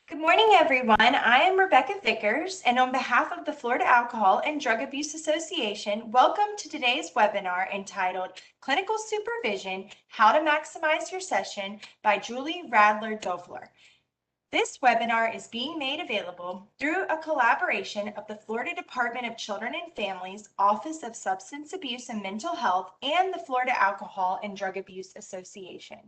Good morning, everyone. I am Rebecca Vickers, and on behalf of the Florida Alcohol and Drug Abuse Association, welcome to today's webinar entitled Clinical Supervision, How to Maximize Your Session by Julie Radlauer-Doerfler. This webinar is being made available through a collaboration of the Florida Department of Children and Families, Office of Substance Abuse and Mental Health, and the Florida Alcohol and Drug Abuse Association.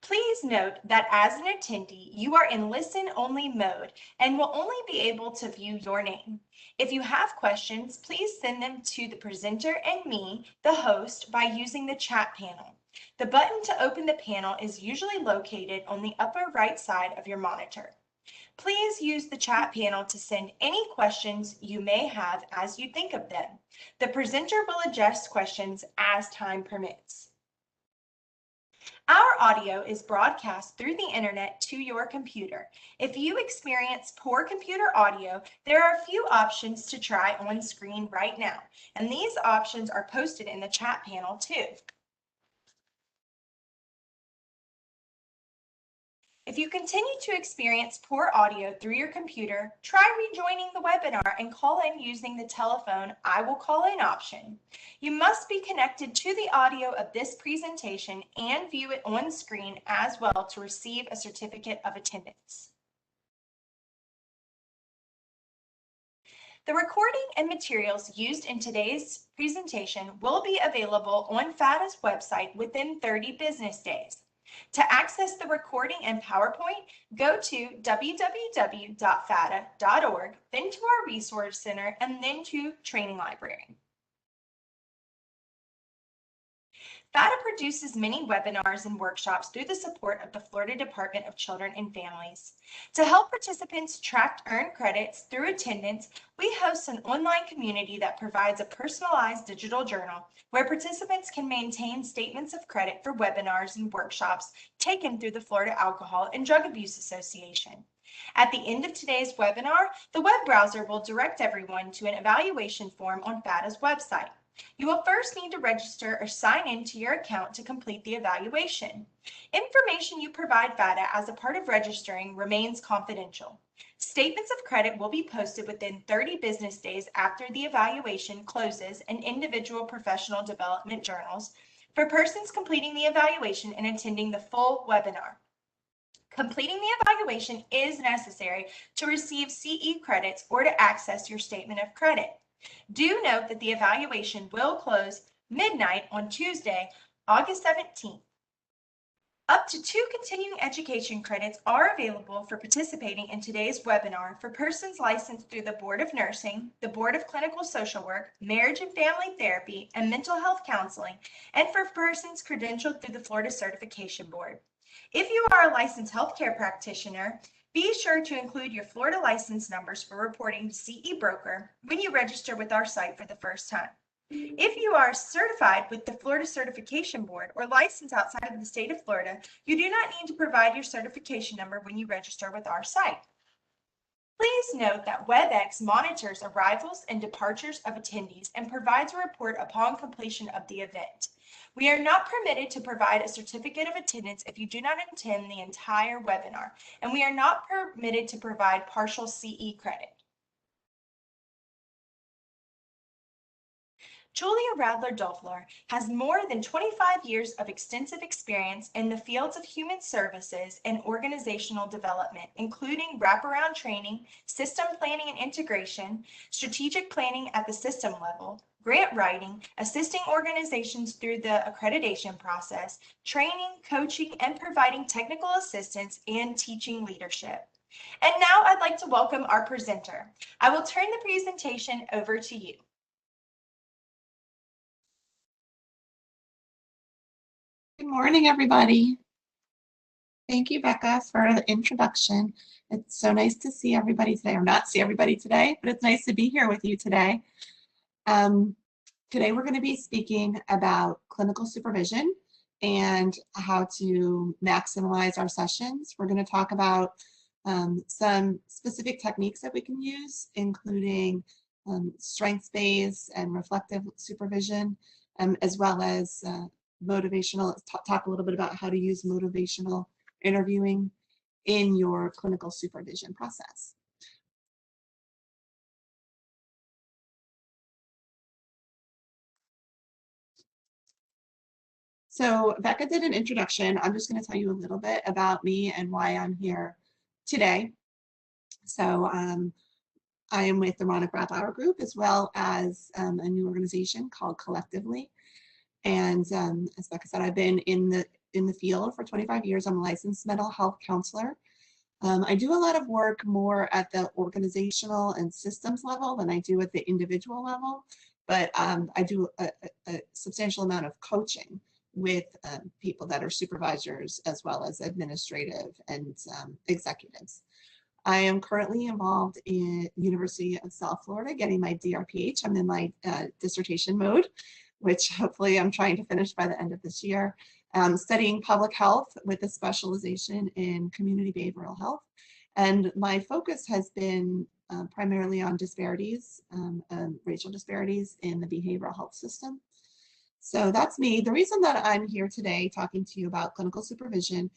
Please note that as an attendee, you are in listen-only mode and will only be able to view your name. If you have questions, please send them to the presenter and me, the host, by using the chat panel. The button to open the panel is usually located on the upper right side of your monitor. Please use the chat panel to send any questions you may have as you think of them. The presenter will adjust questions as time permits. Our audio is broadcast through the internet to your computer. If you experience poor computer audio, there are a few options to try on screen right now, and these options are posted in the chat panel too. If you continue to experience poor audio through your computer, try rejoining the webinar and call in using the telephone I will call in option. You must be connected to the audio of this presentation and view it on screen as well to receive a certificate of attendance. The recording and materials used in today's presentation will be available on FADA's website within 30 business days. To access the recording and PowerPoint, go to www.fada.org, then to our Resource Center, and then to Training Library. FADA produces many webinars and workshops through the support of the Florida Department of Children and Families. To help participants track earned credits through attendance, we host an online community that provides a personalized digital journal where participants can maintain statements of credit for webinars and workshops taken through the Florida Alcohol and Drug Abuse Association. At the end of today's webinar, the web browser will direct everyone to an evaluation form on FADA's website. You will first need to register or sign in to your account to complete the evaluation. Information you provide FADA as a part of registering remains confidential. Statements of credit will be posted within 30 business days after the evaluation closes in individual professional development journals for persons completing the evaluation and attending the full webinar. Completing the evaluation is necessary to receive CE credits or to access your statement of credit. Do note that the evaluation will close midnight on Tuesday, August 17th. Up to 2 continuing education credits are available for participating in today's webinar for persons licensed through the Board of Nursing, the Board of Clinical Social Work, Marriage and Family Therapy, and Mental Health Counseling, and for persons credentialed through the Florida Certification Board. If you are a licensed healthcare practitioner, be sure to include your Florida license numbers for reporting to CE Broker when you register with our site for the first time. If you are certified with the Florida Certification Board or licensed outside of the state of Florida, you do not need to provide your certification number when you register with our site. Please note that WebEx monitors arrivals and departures of attendees and provides a report upon completion of the event. We are not permitted to provide a certificate of attendance if you do not attend the entire webinar, and we are not permitted to provide partial CE credit. Julia Radlauer-Doerfler has more than 25 years of extensive experience in the fields of human services and organizational development, including wraparound training, system planning and integration, strategic planning at the system level, grant writing, assisting organizations through the accreditation process, training, coaching, and providing technical assistance and teaching leadership. And now I'd like to welcome our presenter. I will turn the presentation over to you. Good morning, everybody. Thank you, Becca, for the introduction. It's so nice to see everybody today, or not see everybody today, but it's nice to be here with you today. Today we're going to be speaking about clinical supervision and how to maximize our sessions. We're going to talk about some specific techniques that we can use, including strengths-based and reflective supervision, as well as motivational, talk a little bit about how to use motivational interviewing in your clinical supervision process. So Becca did an introduction. I'm just going to tell you a little bit about me and why I'm here today. So I am with the Radlauer Group, as well as a new organization called Collectively. And as Becca said, I've been in the field for 25 years. I'm a licensed mental health counselor. I do a lot of work more at the organizational and systems level than I do at the individual level, but I do a substantial amount of coaching with people that are supervisors as well as administrative and executives. I am currently involved in University of South Florida getting my DRPH. I'm in my dissertation mode, which hopefully I'm trying to finish by the end of this year. Studying public health with a specialization in community behavioral health. And my focus has been primarily on disparities, racial disparities in the behavioral health system. So that's me. The reason that I'm here today talking to you about clinical supervision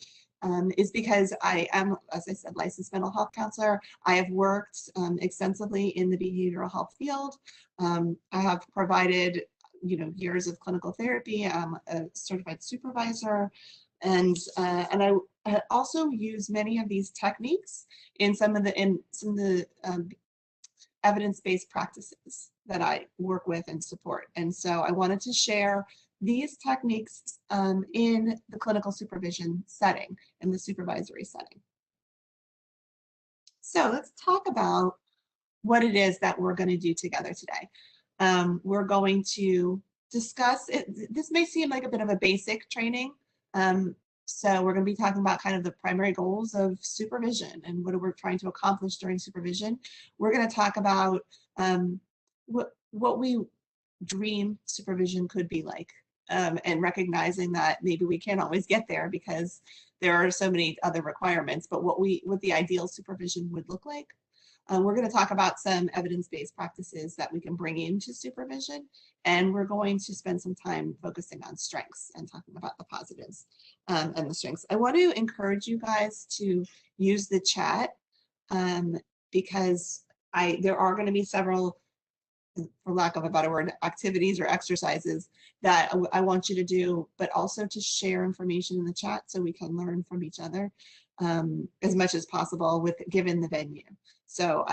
is because I am, as I said, licensed mental health counselor. I have worked extensively in the behavioral health field. I have provided years of clinical therapy. I'm a certified supervisor, and I also use many of these techniques in some of the evidence-based practices that I work with and support. And so I wanted to share these techniques in the clinical supervision setting, in the supervisory setting. So let's talk about what it is that we're going to do together today. We're going to discuss it. This may seem like a bit of a basic training. So we're going to be talking about kind of the primary goals of supervision and what we're trying to accomplish during supervision. We're going to talk about what we dream supervision could be like, and recognizing that maybe we can't always get there because there are so many other requirements, but what the ideal supervision would look like. We're going to talk about some evidence-based practices that we can bring into supervision, and we're going to spend some time focusing on strengths and talking about the positives and the strengths. I want to encourage you guys to use the chat because there are going to be several, for lack of a better word, activities or exercises that I want you to do, but also to share information in the chat so we can learn from each other as much as possible given the venue. So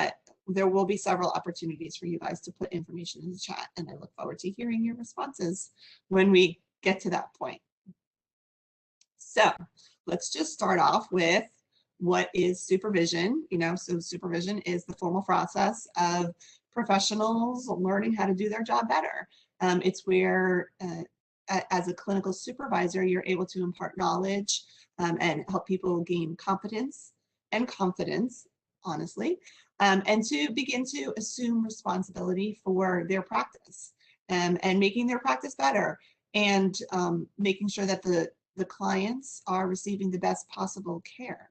there will be several opportunities for you guys to put information in the chat, and I look forward to hearing your responses when we get to that point. So let's just start off with what is supervision. So supervision is the formal process of professionals learning how to do their job better. It's where, as a clinical supervisor, you're able to impart knowledge and help people gain competence and confidence, honestly, and to begin to assume responsibility for their practice and making their practice better, and making sure that the clients are receiving the best possible care.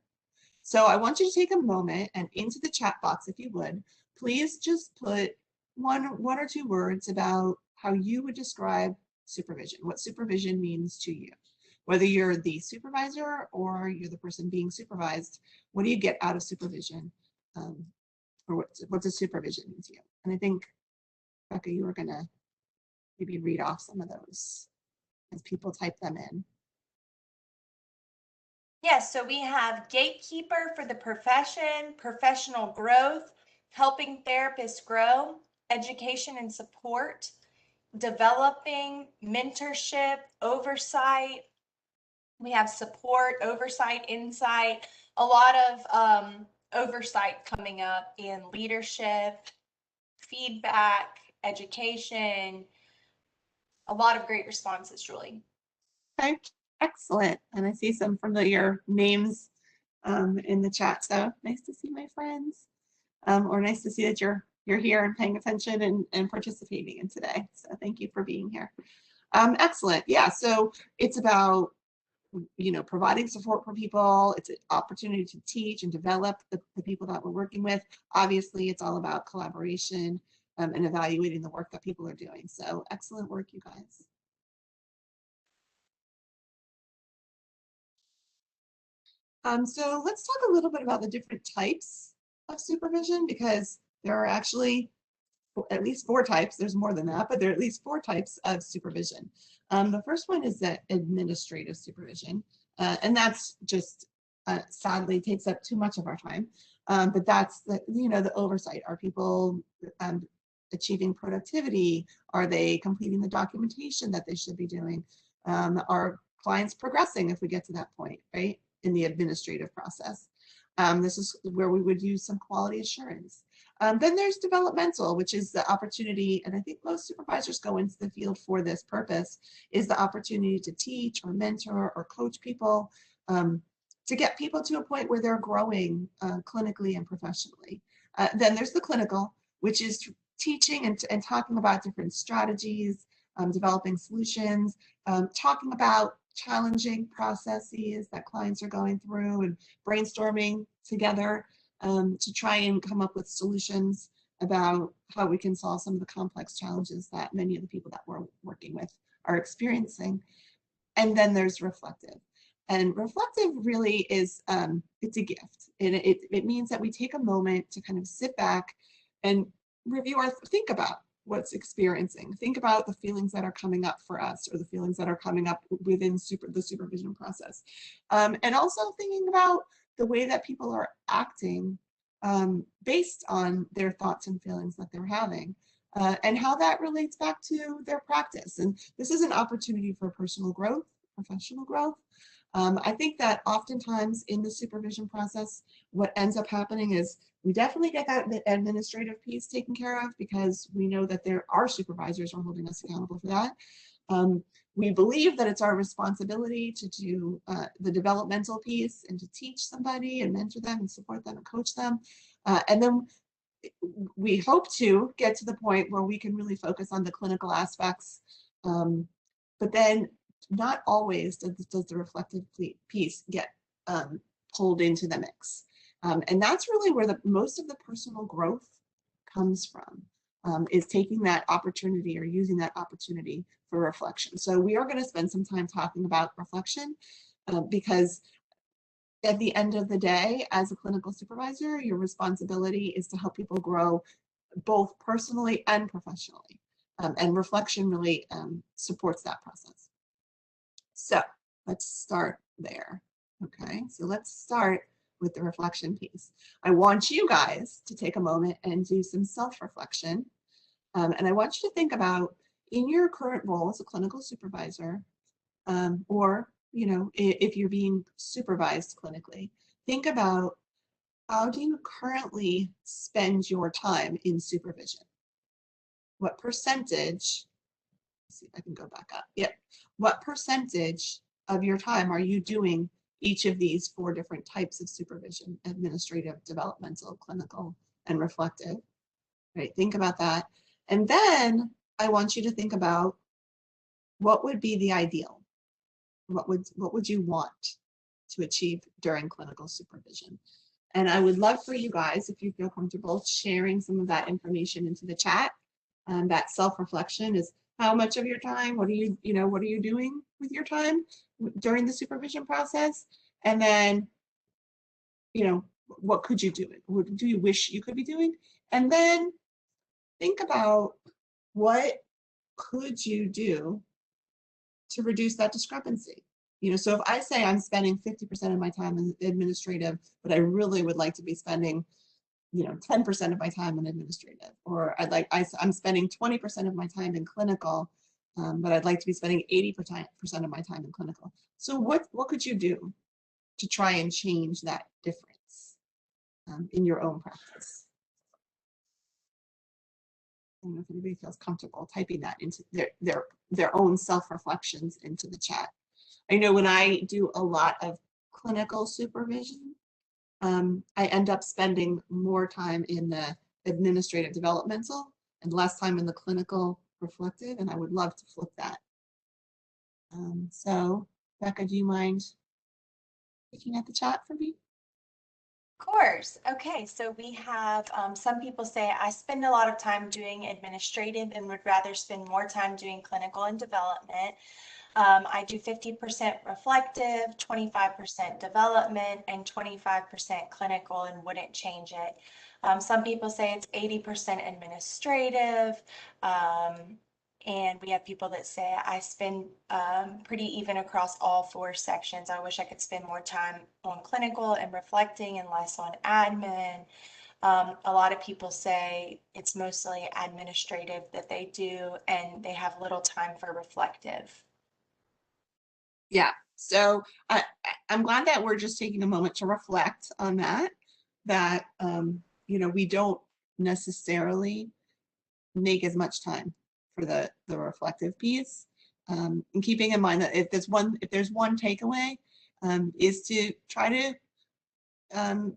So I want you to take a moment and into the chat box, if you would, please just put one or two words about how you would describe supervision, what supervision means to you. Whether you're the supervisor or you're the person being supervised, what do you get out of supervision? Or what does supervision mean to you? And I think, Becca, you were going to maybe read off some of those as people type them in. Yes, so we have gatekeeper for the profession, professional growth, helping therapists grow, education and support, developing, mentorship, oversight. We have support, oversight, insight, a lot of oversight coming up in leadership, feedback, education, a lot of great responses, Julie. Okay, excellent. And I see some familiar names in the chat. So nice to see my friends, or nice to see that you're here and paying attention and participating in today. So thank you for being here. Excellent. Yeah, so it's about providing support for people. It's an opportunity to teach and develop the people that we're working with. Obviously, it's all about collaboration and evaluating the work that people are doing. So excellent work, you guys. So let's talk a little bit about the different types of supervision, because there are actually at least 4 types. There's more than that, but there are at least 4 types of supervision. The first one is the administrative supervision, and that's just sadly takes up too much of our time. But that's the oversight. Are people achieving productivity? Are they completing the documentation that they should be doing? Are clients progressing if we get to that point, right, in the administrative process? This is where we would use some quality assurance. Then there's developmental, which is the opportunity, and I think most supervisors go into the field for this purpose, is the opportunity to teach or mentor or coach people, to get people to a point where they're growing clinically and professionally. Then there's the clinical, which is teaching and talking about different strategies, developing solutions, talking about challenging processes that clients are going through, and brainstorming together to try and come up with solutions about how we can solve some of the complex challenges that many of the people that we're working with are experiencing. And then there's reflective. And reflective really is, it's a gift. And it means that we take a moment to kind of sit back and review think about what's experiencing. Think about the feelings that are coming up for us, or the feelings that are coming up within the supervision process. And also thinking about the way that people are acting based on their thoughts and feelings that they're having, and how that relates back to their practice. And this is an opportunity for personal growth, professional growth. I think that oftentimes in the supervision process, what ends up happening is we definitely get that administrative piece taken care of, because we know that there are supervisors who are holding us accountable for that. We believe that it's our responsibility to do the developmental piece and to teach somebody and mentor them and support them and coach them. And then we hope to get to the point where we can really focus on the clinical aspects. But then not always does the reflective piece get pulled into the mix. And that's really where most of the personal growth comes from, is taking that opportunity or using that opportunity for reflection. So we are going to spend some time talking about reflection, because at the end of the day, as a clinical supervisor, your responsibility is to help people grow both personally and professionally. And reflection really supports that process. So let's start there. Okay, so let's start with the reflection piece. I want you guys to take a moment and do some self-reflection. And I want you to think about, in your current role as a clinical supervisor, or if you're being supervised clinically, think about, how do you currently spend your time in supervision? What percentage, let's see if I can go back up. Yep. What percentage of your time are you doing each of these 4 different types of supervision: administrative, developmental, clinical, and reflective? Right? Think about that. And then I want you to think about, what would be the ideal? What would you want to achieve during clinical supervision? And I would love for you guys, if you feel comfortable, sharing some of that information into the chat. That self-reflection is, how much of your time, what are you doing with your time during the supervision process? And then, what could you do? What do you wish you could be doing? And then think about, what could you do to reduce that discrepancy? So if I say I'm spending 50% of my time in administrative, but I really would like to be spending 10% of my time in administrative, or I'm spending 20% of my time in clinical, but I'd like to be spending 80% of my time in clinical. So what could you do to try and change that difference in your own practice? I don't know if anybody feels comfortable typing that into their own self-reflections into the chat. I know when I do a lot of clinical supervision, I end up spending more time in the administrative developmental and less time in the clinical reflective, and I would love to flip that. So Becca, do you mind looking at the chat for me? Of course. Okay, so we have some people say, I spend a lot of time doing administrative and would rather spend more time doing clinical and development. I do 50% reflective, 25% development, and 25% clinical, and wouldn't change it. Some people say it's 80% administrative. And we have people that say I spend pretty even across all 4 sections. I wish I could spend more time on clinical and reflecting and less on admin. A lot of people say it's mostly administrative that they do, and they have little time for reflective. Yeah, so I'm glad that we're just taking a moment to reflect on that, you know, we don't necessarily make as much time for the reflective piece. And keeping in mind that if there's one takeaway, is to try to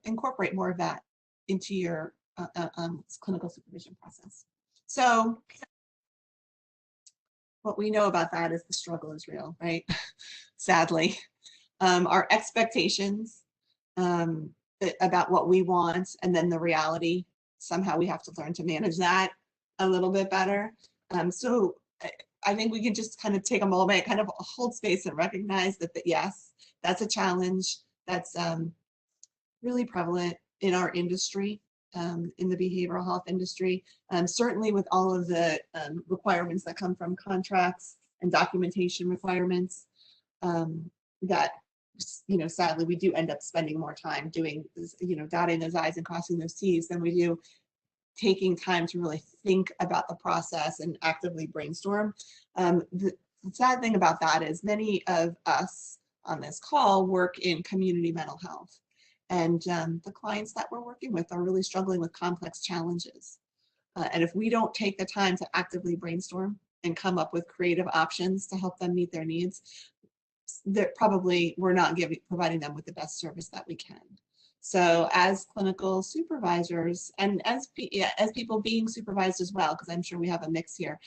incorporate more of that into your clinical supervision process. So what we know about that is the struggle is real, right? Sadly, our expectations about what we want, and then the reality, somehow we have to learn to manage that a little bit better. So I think we can just kind of take a moment, kind of hold space and recognize that, yes, that's a challenge that's really prevalent in our industry, in the behavioral health industry, certainly with all of the requirements that come from contracts and documentation requirements, that, you know, sadly, we do end up spending more time doing, you know, dotting those I's and crossing those T's than we do taking time to really think about the process and actively brainstorm. The sad thing about that is many of us on this call work in community mental health. And the clients that we're working with are really struggling with complex challenges. And if we don't take the time to actively brainstorm and come up with creative options to help them meet their needs, that probably we're not providing them with the best service that we can. So as clinical supervisors, and as people being supervised as well, because I'm sure we have a mix here,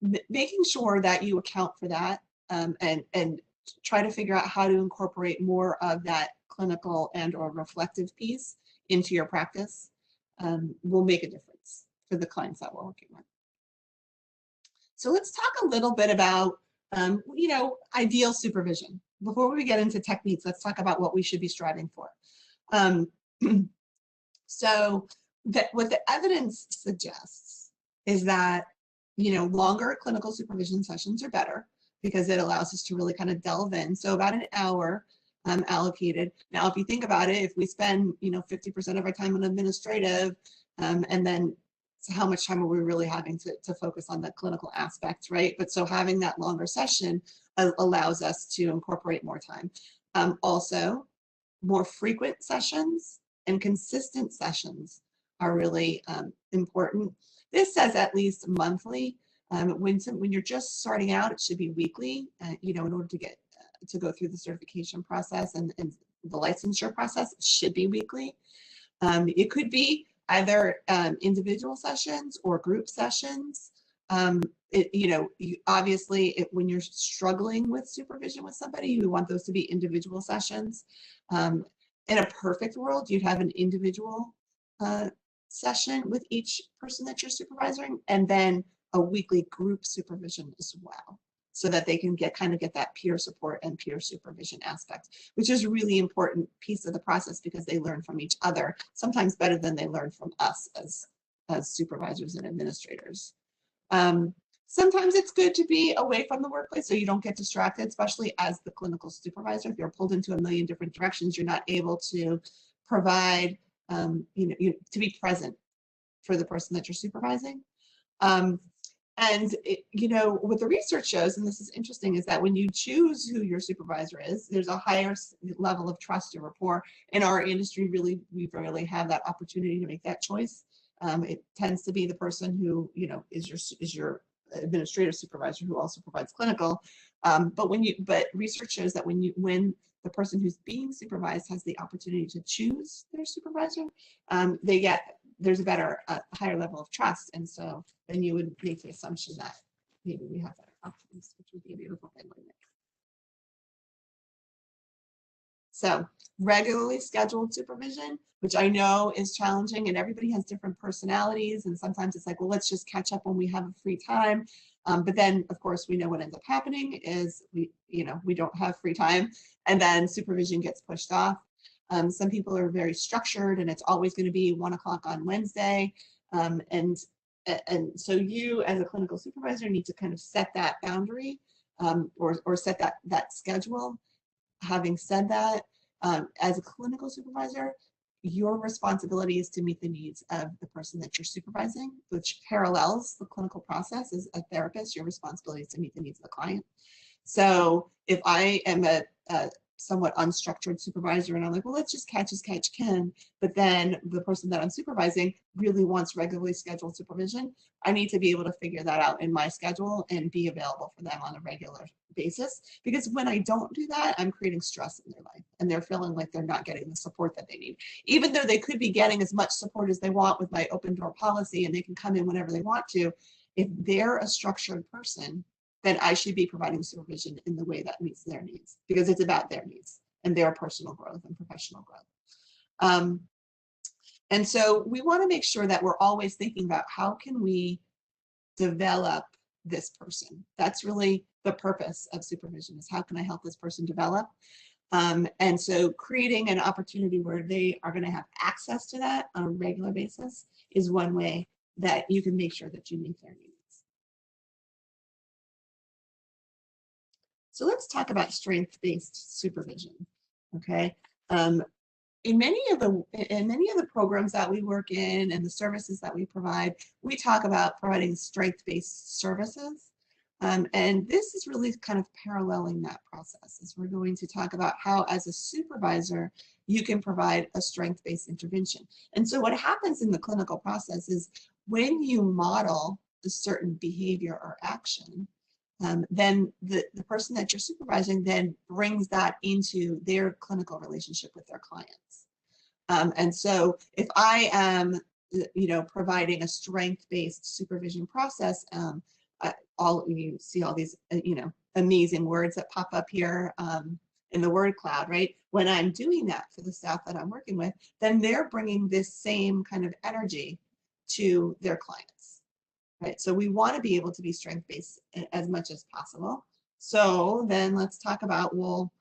making sure that you account for that, and try to figure out how to incorporate more of that clinical and or reflective piece into your practice will make a difference for the clients that we're working with. So let's talk a little bit about you know, ideal supervision. Before we get into techniques, let's talk about what we should be striving for. So what the evidence suggests is that, you know, longer clinical supervision sessions are better because it allows us to really kind of delve in. So about an hour allocated. Now, if you think about it, if we spend, you know, 50% of our time on administrative, and then so how much time are we really having to focus on the clinical aspects, right? But so having that longer session allows us to incorporate more time. Also, more frequent sessions and consistent sessions are really important. This says at least monthly. When you're just starting out, it should be weekly, you know, in order to get to go through the certification process and the licensure process, it should be weekly. It could be either individual sessions or group sessions. You know, obviously, when you're struggling with supervision with somebody, you want those to be individual sessions. In a perfect world, you'd have an individual session with each person that you're supervising, and then a weekly group supervision as well, so that they can get that peer support and peer supervision aspect, which is a really important piece of the process because they learn from each other, sometimes better than they learn from us as supervisors and administrators. Sometimes it's good to be away from the workplace so you don't get distracted, especially as the clinical supervisor. If you're pulled into a million different directions, you're not able to provide, you know, to be present for the person that you're supervising. And you know, what the research shows, and this is interesting, is that when you choose who your supervisor is, there's a higher level of trust or rapport. In our industry, we rarely have that opportunity to make that choice. It tends to be the person who, you know, is your administrative supervisor who also provides clinical. But research shows that when the person who's being supervised has the opportunity to choose their supervisor, there's a higher level of trust, and so then you would make the assumption that maybe we have better outcomes, which would be a beautiful thing, wouldn't it? So regularly scheduled supervision, which I know is challenging, and everybody has different personalities, and sometimes it's like, well, let's just catch up when we have a free time. But then, of course, we know what ends up happening is we don't have free time, and then supervision gets pushed off. Some people are very structured, and it's always going to be 1 o'clock on Wednesday, and so you, as a clinical supervisor, need to kind of set that boundary, or set that schedule. Having said that, as a clinical supervisor, your responsibility is to meet the needs of the person that you're supervising, which parallels the clinical process. As a therapist, your responsibility is to meet the needs of the client. So if I am a somewhat unstructured supervisor and I'm like, well, let's just catch as catch can, but then the person that I'm supervising really wants regularly scheduled supervision, I need to be able to figure that out in my schedule and be available for them on a regular basis. Because when I don't do that, I'm creating stress in their life and they're feeling like they're not getting the support that they need. Even though they could be getting as much support as they want with my open door policy and they can come in whenever they want to, if they're a structured person, then I should be providing supervision in the way that meets their needs, because it's about their needs and their personal growth and professional growth. And so we want to make sure that we're always thinking about how can we develop this person. That's really the purpose of supervision, is how can I help this person develop? And so creating an opportunity where they are going to have access to that on a regular basis is one way that you can make sure that you meet their needs. So let's talk about strength-based supervision, okay? In many of the programs that we work in and the services that we provide, we talk about providing strength-based services. And this is really kind of paralleling that process, as we're going to talk about how, as a supervisor, you can provide a strength-based intervention. And so what happens in the clinical process is when you model a certain behavior or action, then the person that you're supervising then brings that into their clinical relationship with their clients. And so if I am, providing a strength-based supervision process, you see all these, amazing words that pop up here in the word cloud, right? When I'm doing that for the staff that I'm working with, then they're bringing this same kind of energy to their clients. Right, so we want to be able to be strength-based as much as possible. So then let's talk about, well,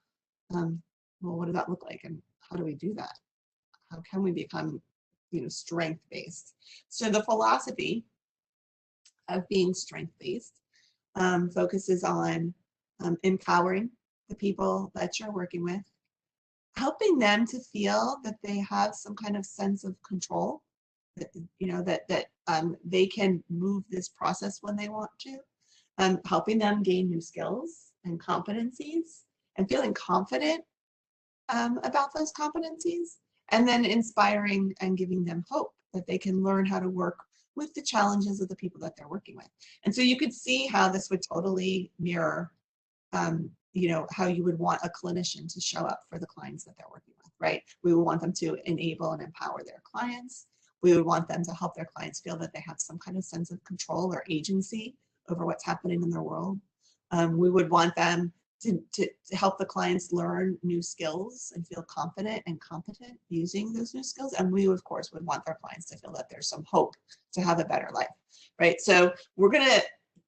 what does that look like, and how do we do that? How can we become, strength-based? So the philosophy of being strength-based focuses on empowering the people that you're working with, helping them to feel that they have some kind of sense of control, that they can move this process when they want to, helping them gain new skills and competencies and feeling confident about those competencies, and then inspiring and giving them hope that they can learn how to work with the challenges of the people that they're working with. And so you could see how this would totally mirror how you would want a clinician to show up for the clients that they're working with, right? We would want them to enable and empower their clients. We would want them to help their clients feel that they have some kind of sense of control or agency over what's happening in their world. We would want them to help the clients learn new skills and feel confident and competent using those new skills. And we, of course, would want their clients to feel that there's some hope to have a better life, right? So we're going to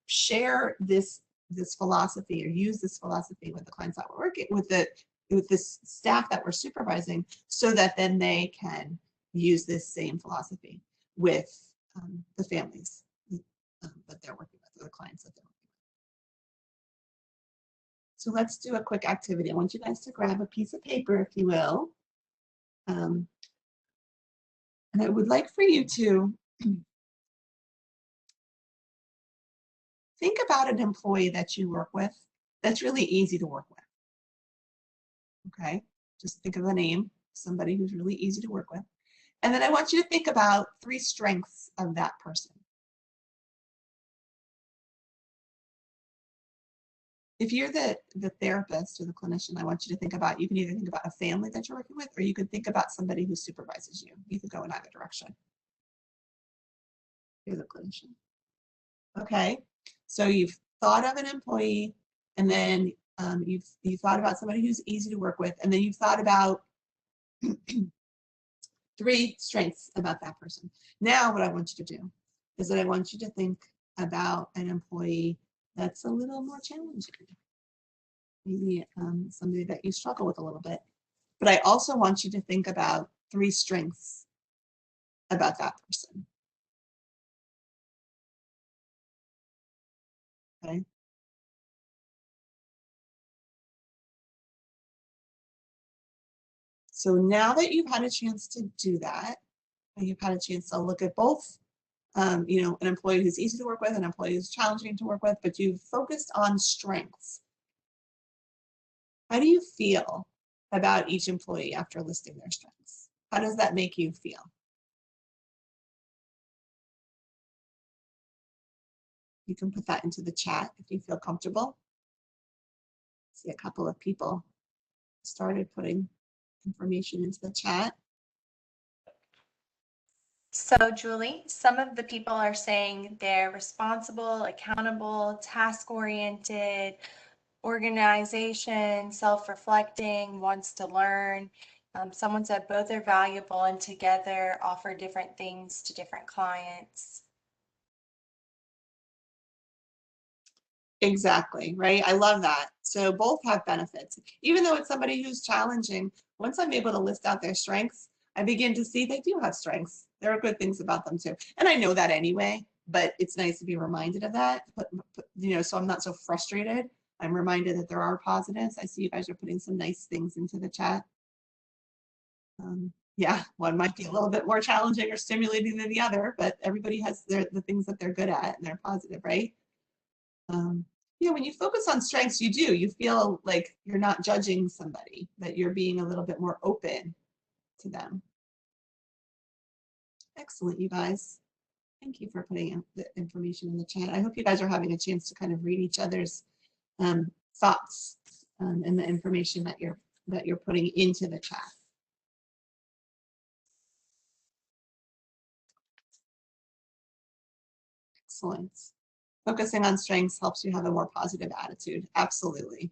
share this philosophy, or use this philosophy with the clients that we're working with, this staff that we're supervising, so that then they can use this same philosophy with the families that they're working with, or the clients that they're working with. So let's do a quick activity. I want you guys to grab a piece of paper, if you will. And I would like for you to think about an employee that you work with that's really easy to work with. Okay, just think of a name, somebody who's really easy to work with. And then I want you to think about 3 strengths of that person. If you're the therapist or the clinician, I want you to think about, you can either think about a family that you're working with, or you can think about somebody who supervises you. You could go in either direction. You're the clinician. Okay, so you've thought of an employee, and then you've thought about somebody who's easy to work with, and then you've thought about 3 strengths about that person. Now what I want you to do is that I want you to think about an employee that's a little more challenging. Maybe somebody that you struggle with a little bit. But I also want you to think about 3 strengths about that person. Okay. So now that you've had a chance to do that, and you've had a chance to look at both, you know, an employee who's easy to work with, an employee who's challenging to work with, but you've focused on strengths. How do you feel about each employee after listing their strengths? How does that make you feel? You can put that into the chat if you feel comfortable. See a couple of people started putting information into the chat. So Julie, some of the people are saying they're responsible, accountable, task-oriented, organization, self-reflecting, wants to learn. Someone said both are valuable and together offer different things to different clients. Exactly, right? I love that. So both have benefits. Even though it's somebody who's challenging, once I'm able to list out their strengths, I begin to see they do have strengths. There are good things about them too. And I know that anyway, but it's nice to be reminded of that. But you know, so I'm not so frustrated. I'm reminded that there are positives. I see you guys are putting some nice things into the chat. Yeah, one might be a little bit more challenging or stimulating than the other, but everybody has the things that they're good at and they're positive, right? Yeah, when you focus on strengths, you feel like you're not judging somebody, that you're being a little bit more open to them. Excellent, you guys. Thank you for putting the information in the chat. I hope you guys are having a chance to kind of read each other's thoughts and the information that you're putting into the chat. Excellent. Focusing on strengths helps you have a more positive attitude. Absolutely.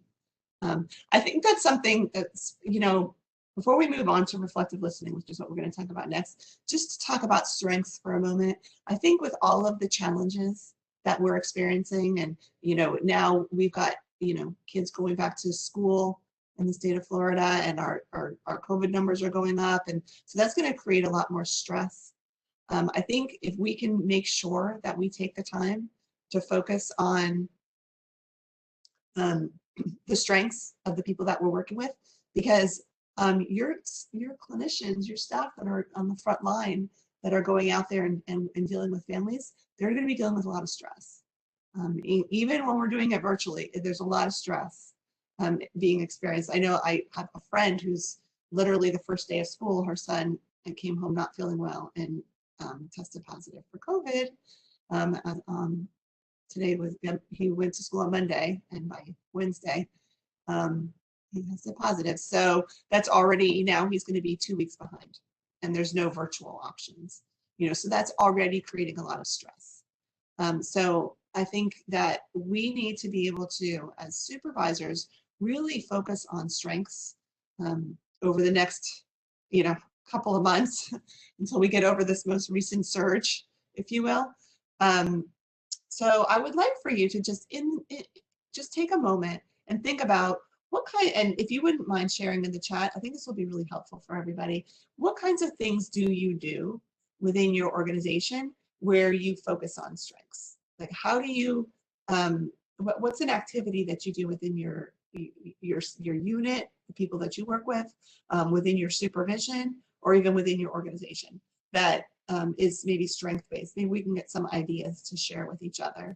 I think that's something that's, you know, before we move on to reflective listening, which is what we're going to talk about next, just to talk about strengths for a moment. I think with all of the challenges that we're experiencing, and, you know, now we've got, you know, kids going back to school in the state of Florida, and our COVID numbers are going up. And so that's going to create a lot more stress. I think if we can make sure that we take the time to focus on the strengths of the people that we're working with, because your clinicians, your staff that are on the front line that are going out there and dealing with families, they're going to be dealing with a lot of stress. Even when we're doing it virtually, there's a lot of stress being experienced. I know I have a friend who's literally the first day of school, her son came home not feeling well and tested positive for COVID. Today was, he went to school on Monday, and by Wednesday, he tested positive. So that's already, now he's going to be 2 weeks behind, and there's no virtual options, you know, so that's already creating a lot of stress. So I think that we need to be able to, as supervisors, really focus on strengths over the next, you know, couple of months until we get over this most recent surge, if you will. So I would like for you to just take a moment and think about what kind, and if you wouldn't mind sharing in the chat, I think this will be really helpful for everybody. What kinds of things do you do within your organization where you focus on strengths? Like, how do you, what's an activity that you do within your unit, the people that you work with, within your supervision, or even within your organization that is maybe strength-based? Maybe we can get some ideas to share with each other.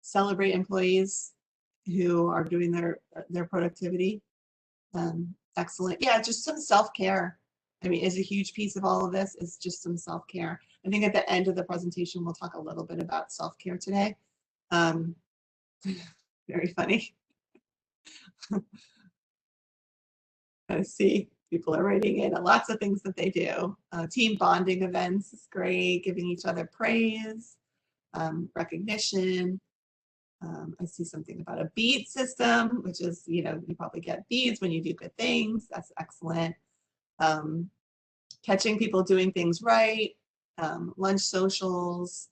Celebrate employees who are doing their productivity. Excellent. Yeah, just some self-care. I mean, is a huge piece of all of this is just some self-care. I think at the end of the presentation, we'll talk a little bit about self-care today. Very funny. I see people are writing in lots of things that they do. Team bonding events is great, giving each other praise, recognition. I see something about a bead system, which is, you know, you probably get beads when you do good things. That's excellent. Catching people doing things right. lunch socials,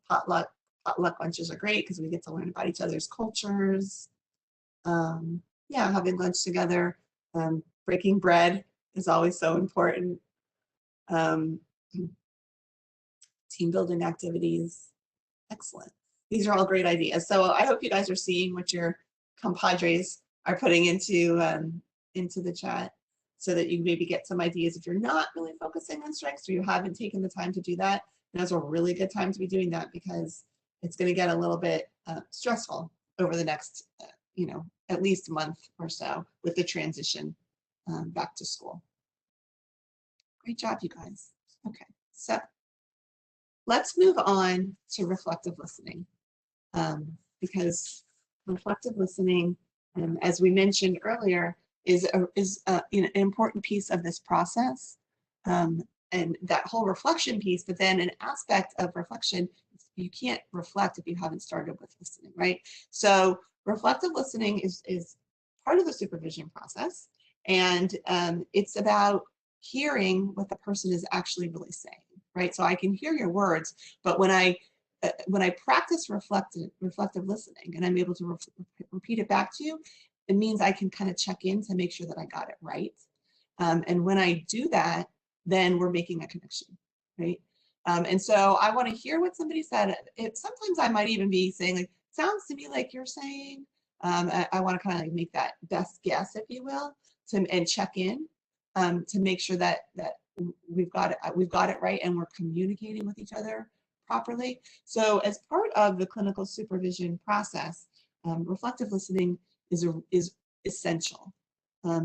potluck lunches are great because we get to learn about each other's cultures. Yeah, having lunch together. Breaking bread is always so important. Um, team building activities. Excellent. These are all great ideas. So I hope you guys are seeing what your compadres are putting into the chat so that you maybe get some ideas. If you're not really focusing on strengths or you haven't taken the time to do that, now's a really good time to be doing that because it's going to get a little bit stressful over the next, at least month or so with the transition back to school. Great job, you guys. Okay, so let's move on to reflective listening, because reflective listening, as we mentioned earlier, is an important piece of this process, and that whole reflection piece. But then an aspect of reflection, you can't reflect if you haven't started with listening, right? So reflective listening is part of the supervision process, and it's about hearing what the person is actually really saying, right? So I can hear your words, but when I practice reflective listening and I'm able to repeat it back to you, it means I can kind of check in to make sure that I got it right. And when I do that, then we're making a connection, right? And so I want to hear what somebody said. Sometimes I might even be saying, like, sounds to me like you're saying. I want to kind of like make that best guess, if you will, and check in to make sure that we've got it right and we're communicating with each other properly. So as part of the clinical supervision process, reflective listening is essential.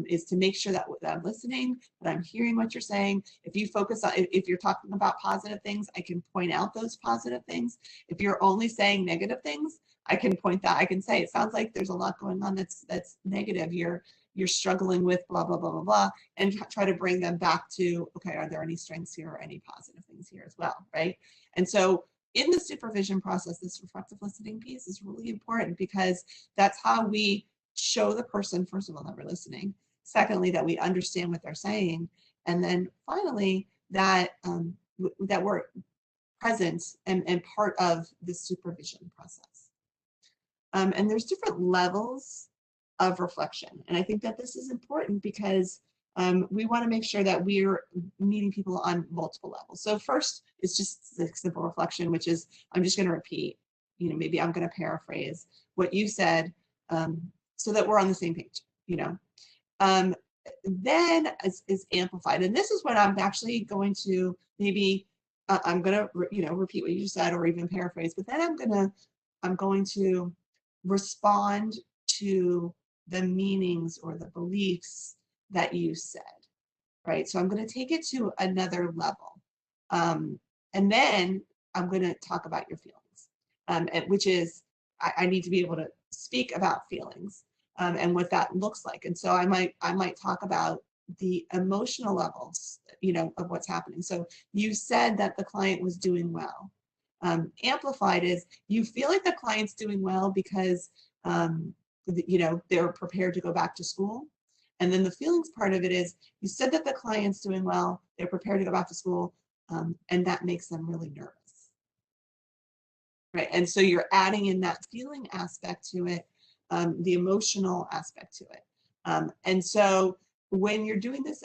Is to make sure that I'm listening, that I'm hearing what you're saying. If you focus on, if you're talking about positive things, I can point out those positive things. If you're only saying negative things, I can point that. I can say, it sounds like there's a lot going on that's negative. You're struggling with blah, blah, blah, blah, blah, and try to bring them back to, okay, are there any strengths here or any positive things here as well, right? And so in the supervision process, this reflective listening piece is really important because that's how we show the person, first of all, that we're listening. Secondly, that we understand what they're saying. And then finally, that that we're present and part of the supervision process. And there's different levels of reflection. And I think that this is important because we want to make sure that we're meeting people on multiple levels. So first, it's just the simple reflection, which is, I'm just going to repeat, maybe I'm going to paraphrase what you said so that we're on the same page, Then is amplified. And this is what I'm actually going to maybe, I'm going to, repeat what you just said or even paraphrase, but then I'm going to respond to the meanings or the beliefs that you said, right? So I'm going to take it to another level. And then I'm going to talk about your feelings, which is, I need to be able to speak about feelings and what that looks like. And so I might talk about the emotional levels, of what's happening. So you said that the client was doing well. Amplified is, you feel like the client's doing well because they're prepared to go back to school. And then the feelings part of it is, you said that the client's doing well, they're prepared to go back to school, and that makes them really nervous. Right, and so you're adding in that feeling aspect to it, the emotional aspect to it. And so when you're doing this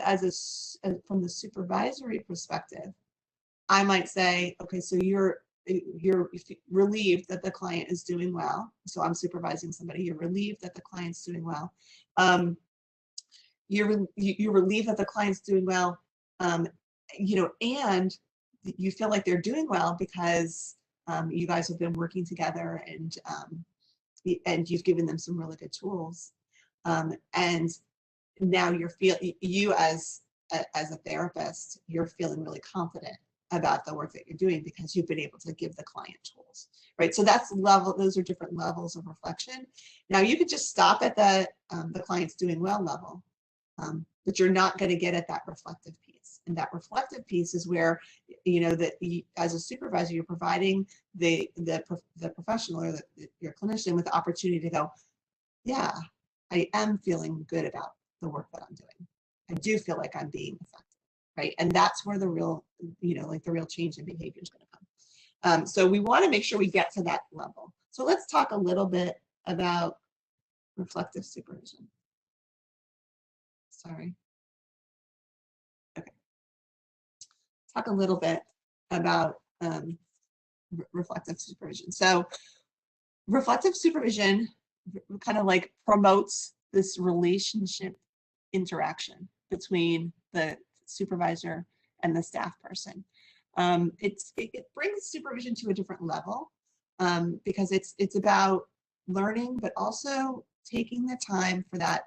from the supervisory perspective, I might say, okay, so you're relieved that the client is doing well. So I'm supervising somebody. You're relieved that the client's doing well. You're relieved that the client's doing well, and you feel like they're doing well because you guys have been working together and you've given them some really good tools. And now you as a therapist, you're feeling really confident about the work that you're doing because you've been able to give the client tools, right? So those are different levels of reflection. Now you could just stop at the client's doing well level, but you're not going to get at that reflective piece. And that reflective piece is where, as a supervisor, you're providing the professional or your clinician with the opportunity to go, yeah, I am feeling good about the work that I'm doing. I do feel like I'm being effective. right? And that's where the real, like the real change in behavior is going to come. So we want to make sure we get to that level. So let's talk a little bit about reflective supervision. Sorry. Okay. Talk a little bit about reflective supervision. So reflective supervision kind of like promotes this relationship interaction between the supervisor and the staff person. It brings supervision to a different level because it's about learning, but also taking the time for that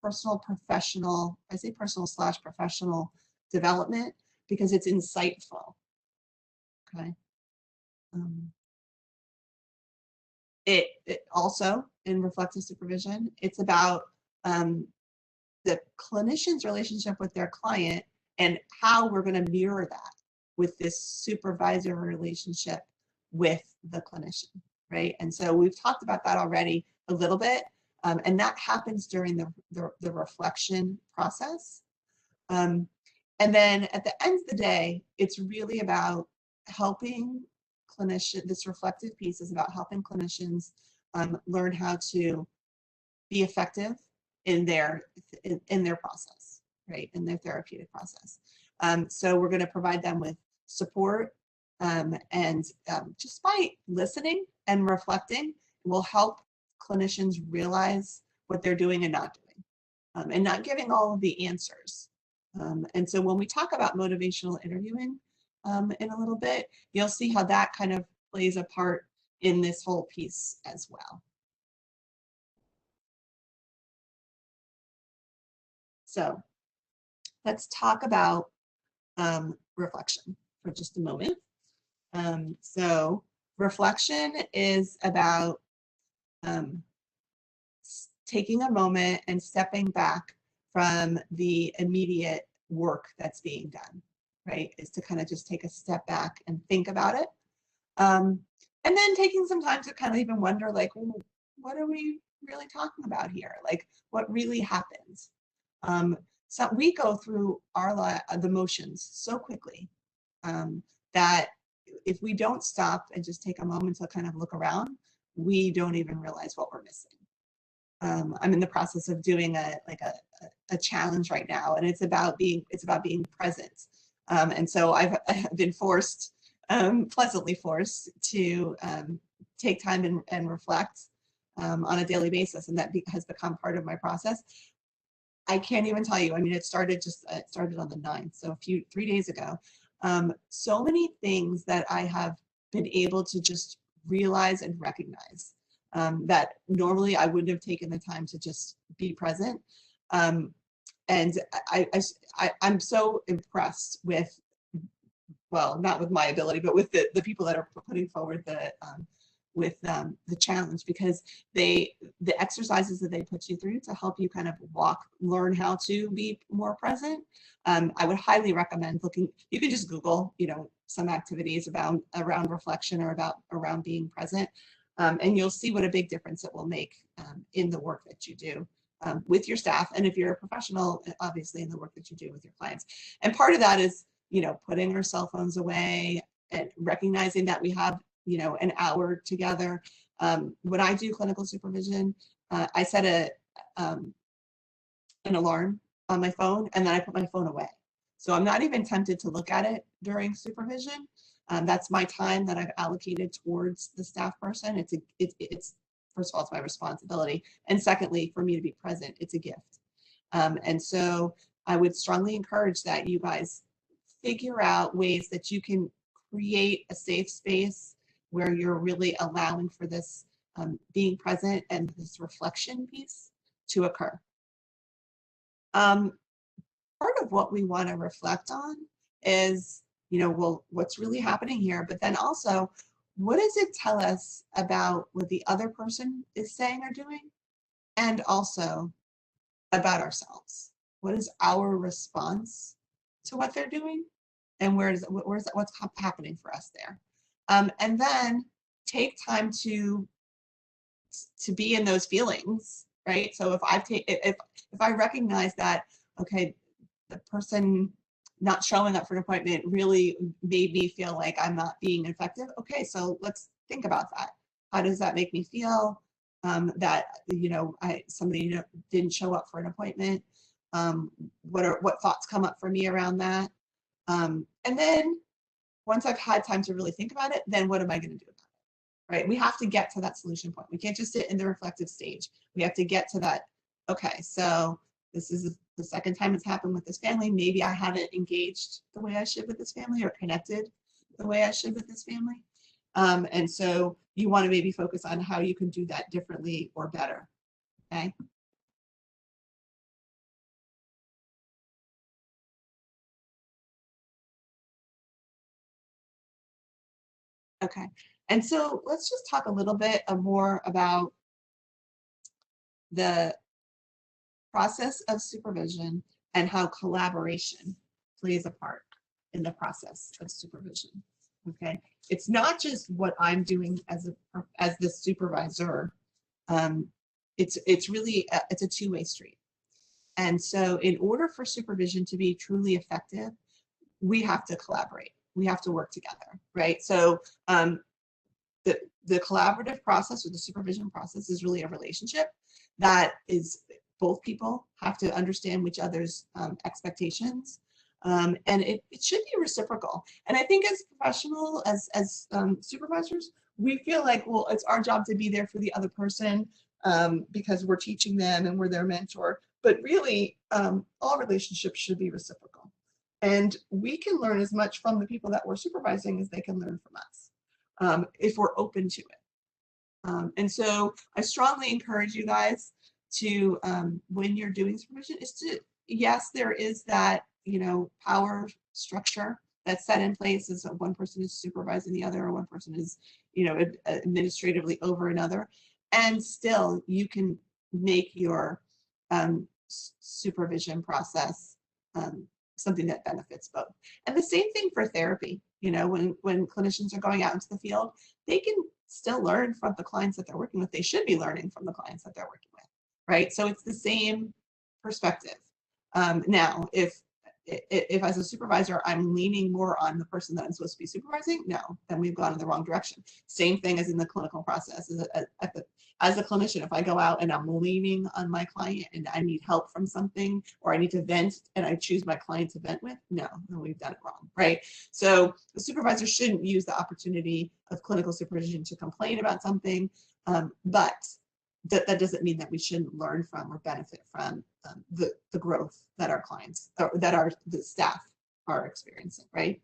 personal, professional, I say personal / professional development because it's insightful. Okay. It also in reflective supervision, it's about the clinician's relationship with their client and how we're going to mirror that with this supervisory relationship with the clinician, right? And so we've talked about that already a little bit, and that happens during the reflection process. And then at the end of the day, it's really about helping clinicians, this reflective piece is about helping clinicians learn how to be effective in their process, right, in their therapeutic process. So we're going to provide them with support, and just by listening and reflecting will help clinicians realize what they're doing and not doing, and not giving all of the answers. And so when we talk about motivational interviewing in a little bit, you'll see how that kind of plays a part in this whole piece as well. So let's talk about reflection for just a moment. So reflection is about taking a moment and stepping back from the immediate work that's being done, right? Is to kind of just take a step back and think about it. And then taking some time to kind of even wonder, like, well, what are we really talking about here? Like, what really happens? So we go through the motions so quickly that if we don't stop and just take a moment to kind of look around, we don't even realize what we're missing. I'm in the process of doing a challenge right now, and it's about being present. And so I've been forced, pleasantly forced, to take time and reflect on a daily basis, and that has become part of my process. I can't even tell you. I mean, it started on the 9th, so 3 days ago. So many things that I have been able to just realize and recognize that normally I wouldn't have taken the time to just be present. And I'm so impressed with, well, not with my ability, but with the people that are putting forward the challenge, because the exercises that they put you through to help you kind of learn how to be more present. I would highly recommend looking. You can just Google, some activities around reflection or around being present, and you'll see what a big difference it will make in the work that you do with your staff, and if you're a professional, obviously in the work that you do with your clients. And part of that is, putting our cell phones away and recognizing that we have an hour together. When I do clinical supervision, I set an alarm on my phone, and then I put my phone away. So I'm not even tempted to look at it during supervision. That's my time that I've allocated towards the staff person. It's first of all, it's my responsibility, and secondly, for me to be present, it's a gift. And so I would strongly encourage that you guys figure out ways that you can create a safe space where you're really allowing for this being present and this reflection piece to occur. Part of what we want to reflect on is, well, what's really happening here, but then also, what does it tell us about what the other person is saying or doing, and also about ourselves? What is our response to what they're doing, and what's happening for us there? And then take time to be in those feelings, right? So if I recognize that, okay, the person not showing up for an appointment really made me feel like I'm not being effective. Okay, so let's think about that. How does that make me feel? That somebody didn't show up for an appointment. What thoughts come up for me around that? And then once I've had time to really think about it, then what am I going to do about it? Right? We have to get to that solution point. We can't just sit in the reflective stage. We have to get to that. Okay, so this is the second time it's happened with this family. Maybe I haven't engaged the way I should with this family or connected the way I should with this family. And so you want to maybe focus on how you can do that differently or better. Okay. Okay. And so let's just talk a little bit more about the process of supervision and how collaboration plays a part in the process of supervision. Okay. It's not just what I'm doing as the supervisor. It's really it's a two-way street. And so in order for supervision to be truly effective, we have to collaborate. We have to work together, right? So the collaborative process or the supervision process is really a relationship that is both people have to understand each other's expectations. And it should be reciprocal. And I think as professional, as supervisors, we feel like, well, it's our job to be there for the other person because we're teaching them and we're their mentor. But really, all relationships should be reciprocal. And we can learn as much from the people that we're supervising as they can learn from us if we're open to it. And so I strongly encourage you guys to, when you're doing supervision, is to, yes, there is that, power structure that's set in place as one person is supervising the other or one person is, administratively over another. And still you can make your supervision process something that benefits both. And the same thing for therapy. When clinicians are going out into the field, they can still learn from the clients that they're working with. They should be learning from the clients that they're working with, right? So it's the same perspective. Now, if as a supervisor, I'm leaning more on the person that I'm supposed to be supervising, no, then we've gone in the wrong direction. Same thing as in the clinical process. As a clinician, if I go out and I'm leaning on my client and I need help from something or I need to vent and I choose my client to vent with, no, then we've done it wrong, right? So the supervisor shouldn't use the opportunity of clinical supervision to complain about something, but that doesn't mean that we shouldn't learn from or benefit from the growth that our clients or that the staff are experiencing, right?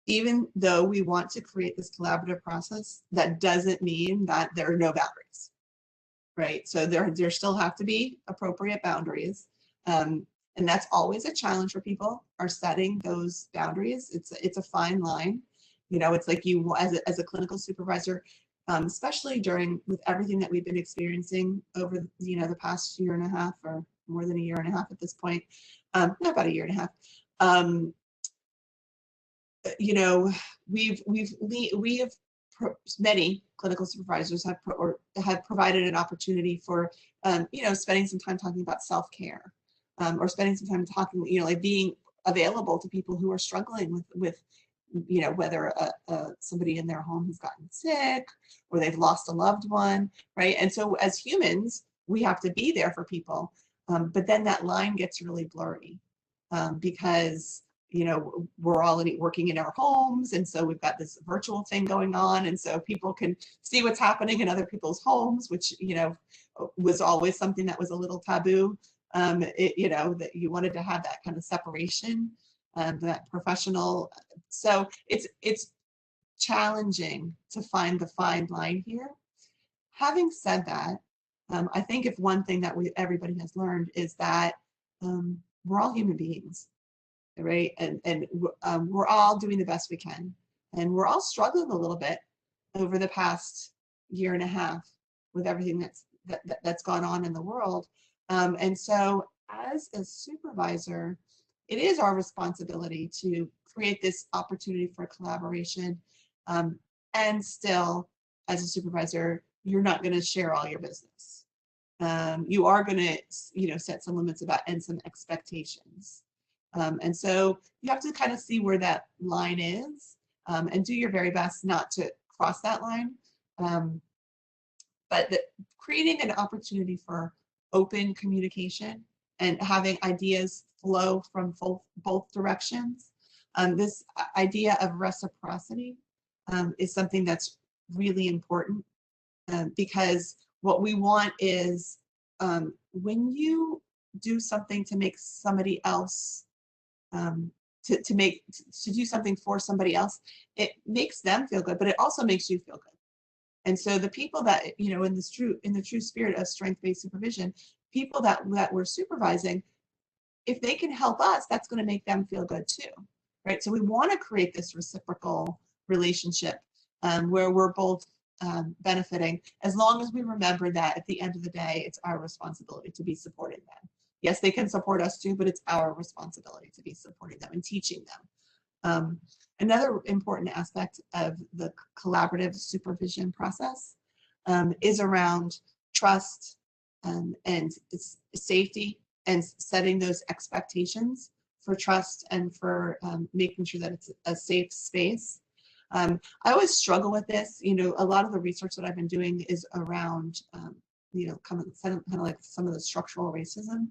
Even though we want to create this collaborative process, that doesn't mean that there are no boundaries, right? So there still have to be appropriate boundaries. And that's always a challenge for people, are setting those boundaries. It's a fine line. It's like you as a clinical supervisor, especially with everything that we've been experiencing over the past year and a half or more than a year and a half at this point, about a year and a half. Many clinical supervisors have provided an opportunity for spending some time talking about self-care, or spending some time talking, like being available to people who are struggling with whether somebody in their home has gotten sick or they've lost a loved one, right? And so as humans, we have to be there for people, but then that line gets really blurry because we're all working in our homes, and so we've got this virtual thing going on, and so people can see what's happening in other people's homes, which was always something that was a little taboo. That you wanted to have that kind of separation, that professional. So it's challenging to find the fine line here. Having said that, I think if one thing that everybody has learned is that we're all human beings, right? And we're all doing the best we can, and we're all struggling a little bit over the past year and a half with everything that's gone on in the world. And so as a supervisor, it is our responsibility to create this opportunity for collaboration. And still, as a supervisor, you're not going to share all your business. you are going to, set some limits about and some expectations. And so you have to kind of see where that line is, and do your very best not to cross that line. But creating an opportunity for open communication and having ideas flow from both directions. This idea of reciprocity is something that's really important, because what we want is, when you do something to make somebody else, to do something for somebody else, it makes them feel good, but it also makes you feel good. And so the people that, in the true spirit of strength-based supervision, people that we're supervising, if they can help us, that's going to make them feel good too, right? So we want to create this reciprocal relationship, where we're both benefiting, as long as we remember that at the end of the day, it's our responsibility to be supporting them. Yes, they can support us too, but it's our responsibility to be supporting them and teaching them. Another important aspect of the collaborative supervision process is around trust, and safety, and setting those expectations for trust, and for making sure that it's a safe space. I always struggle with this. A lot of the research that I've been doing is around, kind of like some of the structural racism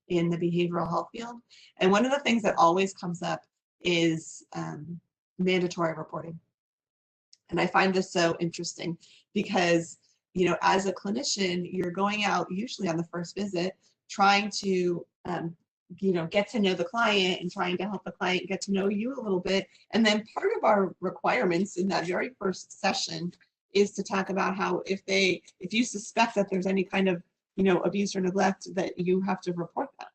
in the behavioral health field. And one of the things that always comes up is mandatory reporting. And I find this so interesting because, as a clinician, you're going out usually on the first visit trying to, get to know the client and trying to help the client get to know you a little bit. And then part of our requirements in that very first session is to talk about how if you suspect that there's any kind of, abuse or neglect, that you have to report that.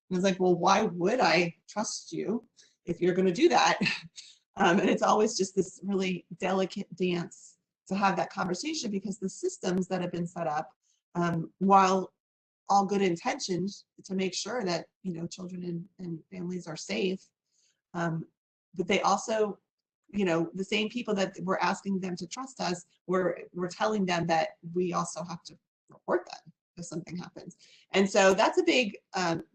And it's like, well, why would I trust you if you're going to do that? And it's always just this really delicate dance to have that conversation, because the systems that have been set up, while all good intentions to make sure that, children and families are safe, but they also, the same people that we're asking them to trust us, we're telling them that we also have to report them if something happens. And so that's a big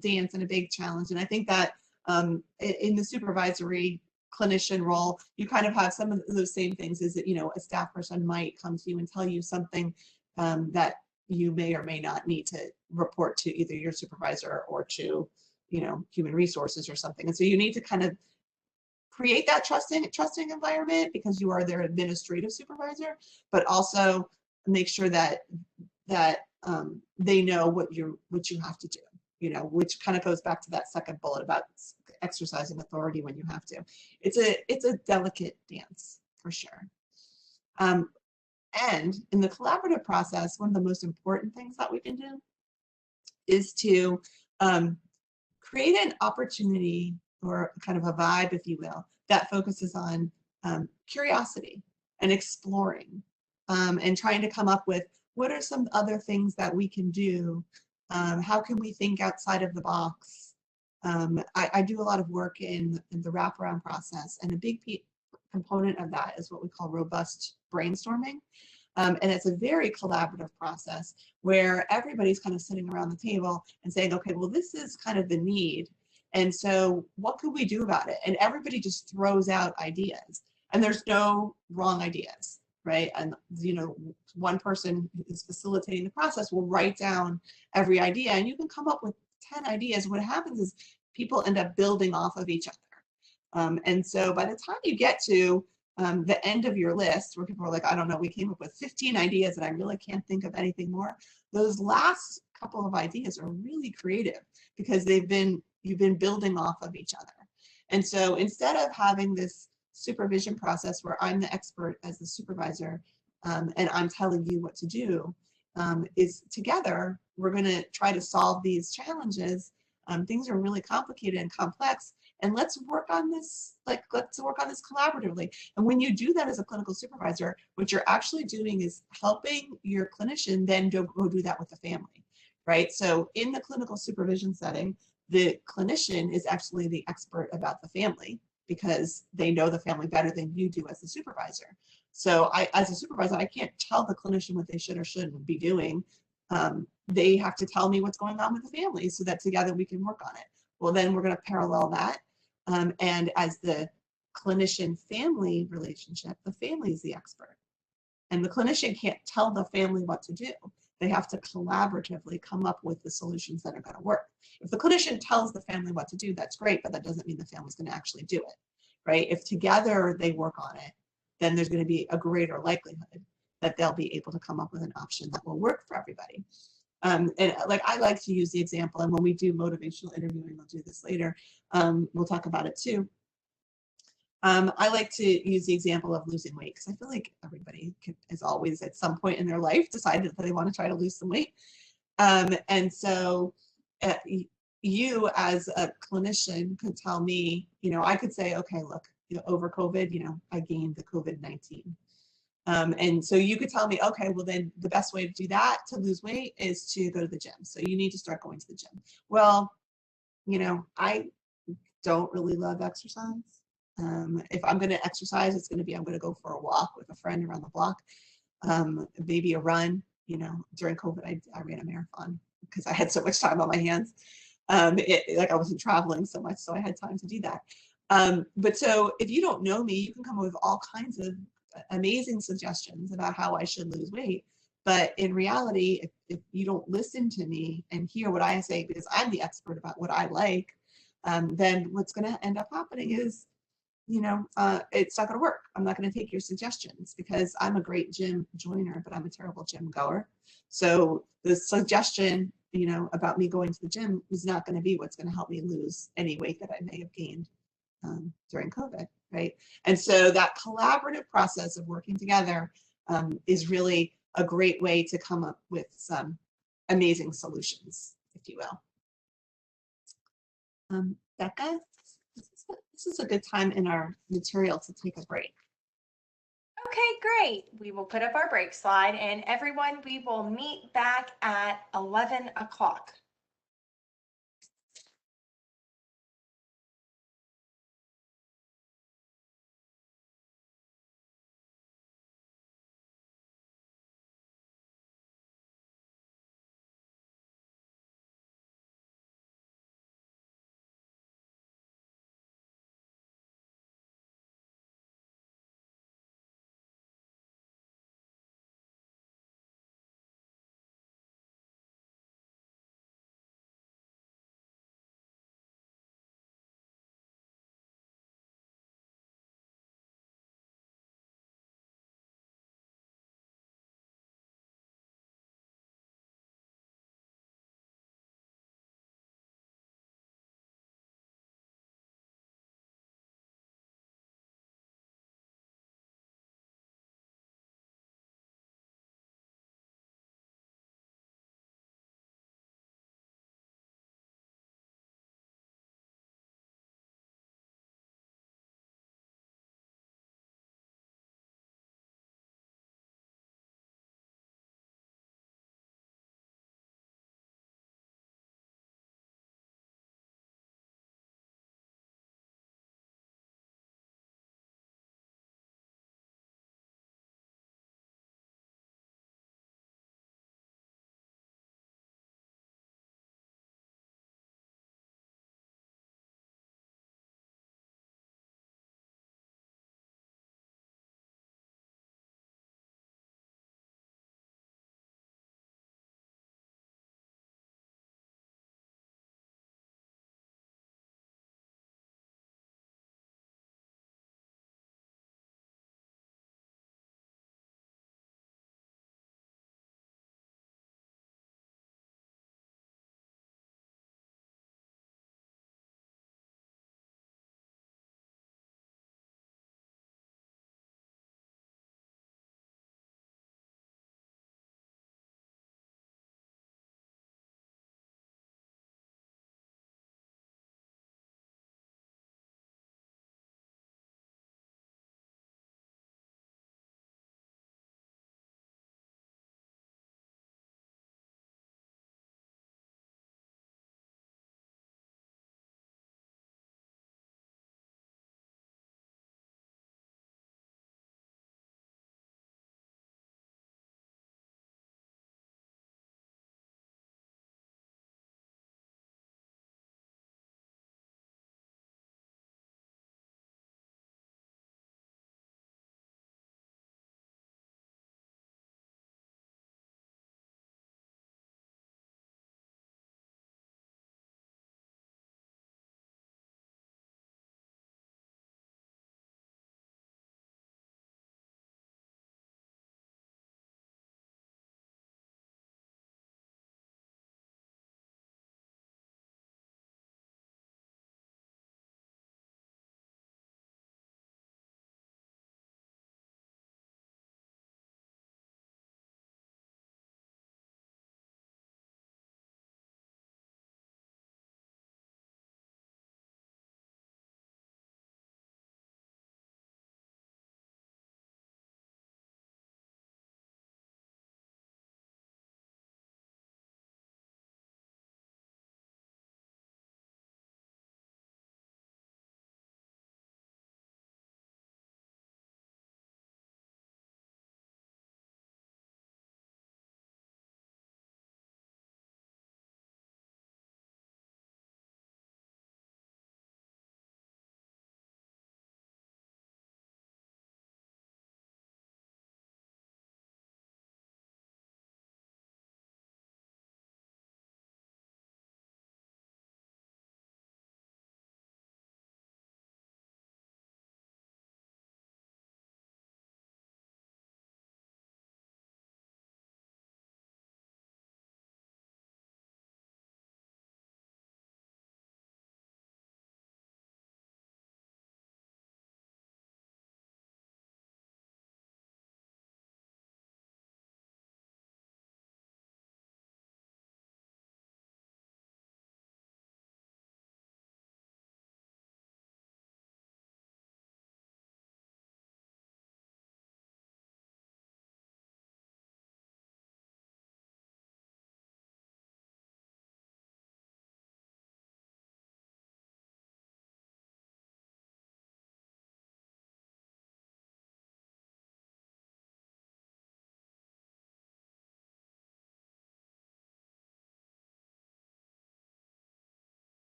dance and a big challenge. And I think that in the supervisory clinician role, you kind of have some of those same things. Is that, a staff person might come to you and tell you something that you may or may not need to report to either your supervisor or to, human resources or something. And so you need to kind of create that trusting environment, because you are their administrative supervisor, but also make sure that they know what you have to do, which kind of goes back to that second bullet about exercising authority when you have to. It's a delicate dance for sure. And in the collaborative process, one of the most important things that we can do is to create an opportunity, or kind of a vibe, if you will, that focuses on curiosity and exploring, and trying to come up with what are some other things that we can do. How can we think outside of the box? I do a lot of work in the wraparound process, and a big component of that is what we call robust brainstorming. And it's a very collaborative process where everybody's kind of sitting around the table and saying, okay, well, this is kind of the need. And so what could we do about it? And everybody just throws out ideas, and there's no wrong ideas, right? And, one person who is facilitating the process will write down every idea, and you can come up with 10 ideas. What happens is people end up building off of each other. And so by the time you get to the end of your list, where people are like, I don't know, we came up with 15 ideas and I really can't think of anything more, those last couple of ideas are really creative, because you've been building off of each other. And so instead of having this supervision process where I'm the expert as the supervisor, and I'm telling you what to do, is together we're going to try to solve these challenges. Things are really complicated and complex, and let's work on this collaboratively. And when you do that as a clinical supervisor, what you're actually doing is helping your clinician then go do that with the family, right? So in the clinical supervision setting, the clinician is actually the expert about the family, because they know the family better than you do as the supervisor. So as a supervisor, I can't tell the clinician what they should or shouldn't be doing. They have to tell me what's going on with the family so that together we can work on it. Well, then we're going to parallel that. And as the clinician-family relationship, the family is the expert. And the clinician can't tell the family what to do. They have to collaboratively come up with the solutions that are going to work. If the clinician tells the family what to do, that's great, but that doesn't mean the family's going to actually do it, right? If together they work on it, then there's going to be a greater likelihood that they'll be able to come up with an option that will work for everybody. And like I like to use the example, and when we do motivational interviewing, we'll do this later. We'll talk about it too. I like to use the example of losing weight because I feel like everybody has always at some point in their life decided that they want to try to lose some weight. And so you as a clinician could tell me, I could say, okay, look, over COVID, I gained the COVID-19. And so you could tell me, okay, well then the best way to do that to lose weight is to go to the gym. So you need to start going to the gym. Well, I don't really love exercise. If I'm going to exercise, it's going to be I'm going to go for a walk with a friend around the block, maybe a run. During COVID, I ran a marathon because I had so much time on my hands. Like I wasn't traveling so much, so I had time to do that. But so if you don't know me, you can come up with all kinds of amazing suggestions about how I should lose weight. But in reality, if you don't listen to me and hear what I say, because I'm the expert about what I like, then what's going to end up happening is, it's not going to work. I'm not going to take your suggestions because I'm a great gym joiner, but I'm a terrible gym goer. So the suggestion, about me going to the gym is not going to be what's going to help me lose any weight that I may have gained during COVID, right? And so that collaborative process of working together is really a great way to come up with some amazing solutions, if you will. Becca, this is a good time in our material to take a break. Okay, great. We will put up our break slide, and everyone, we will meet back at 11 o'clock.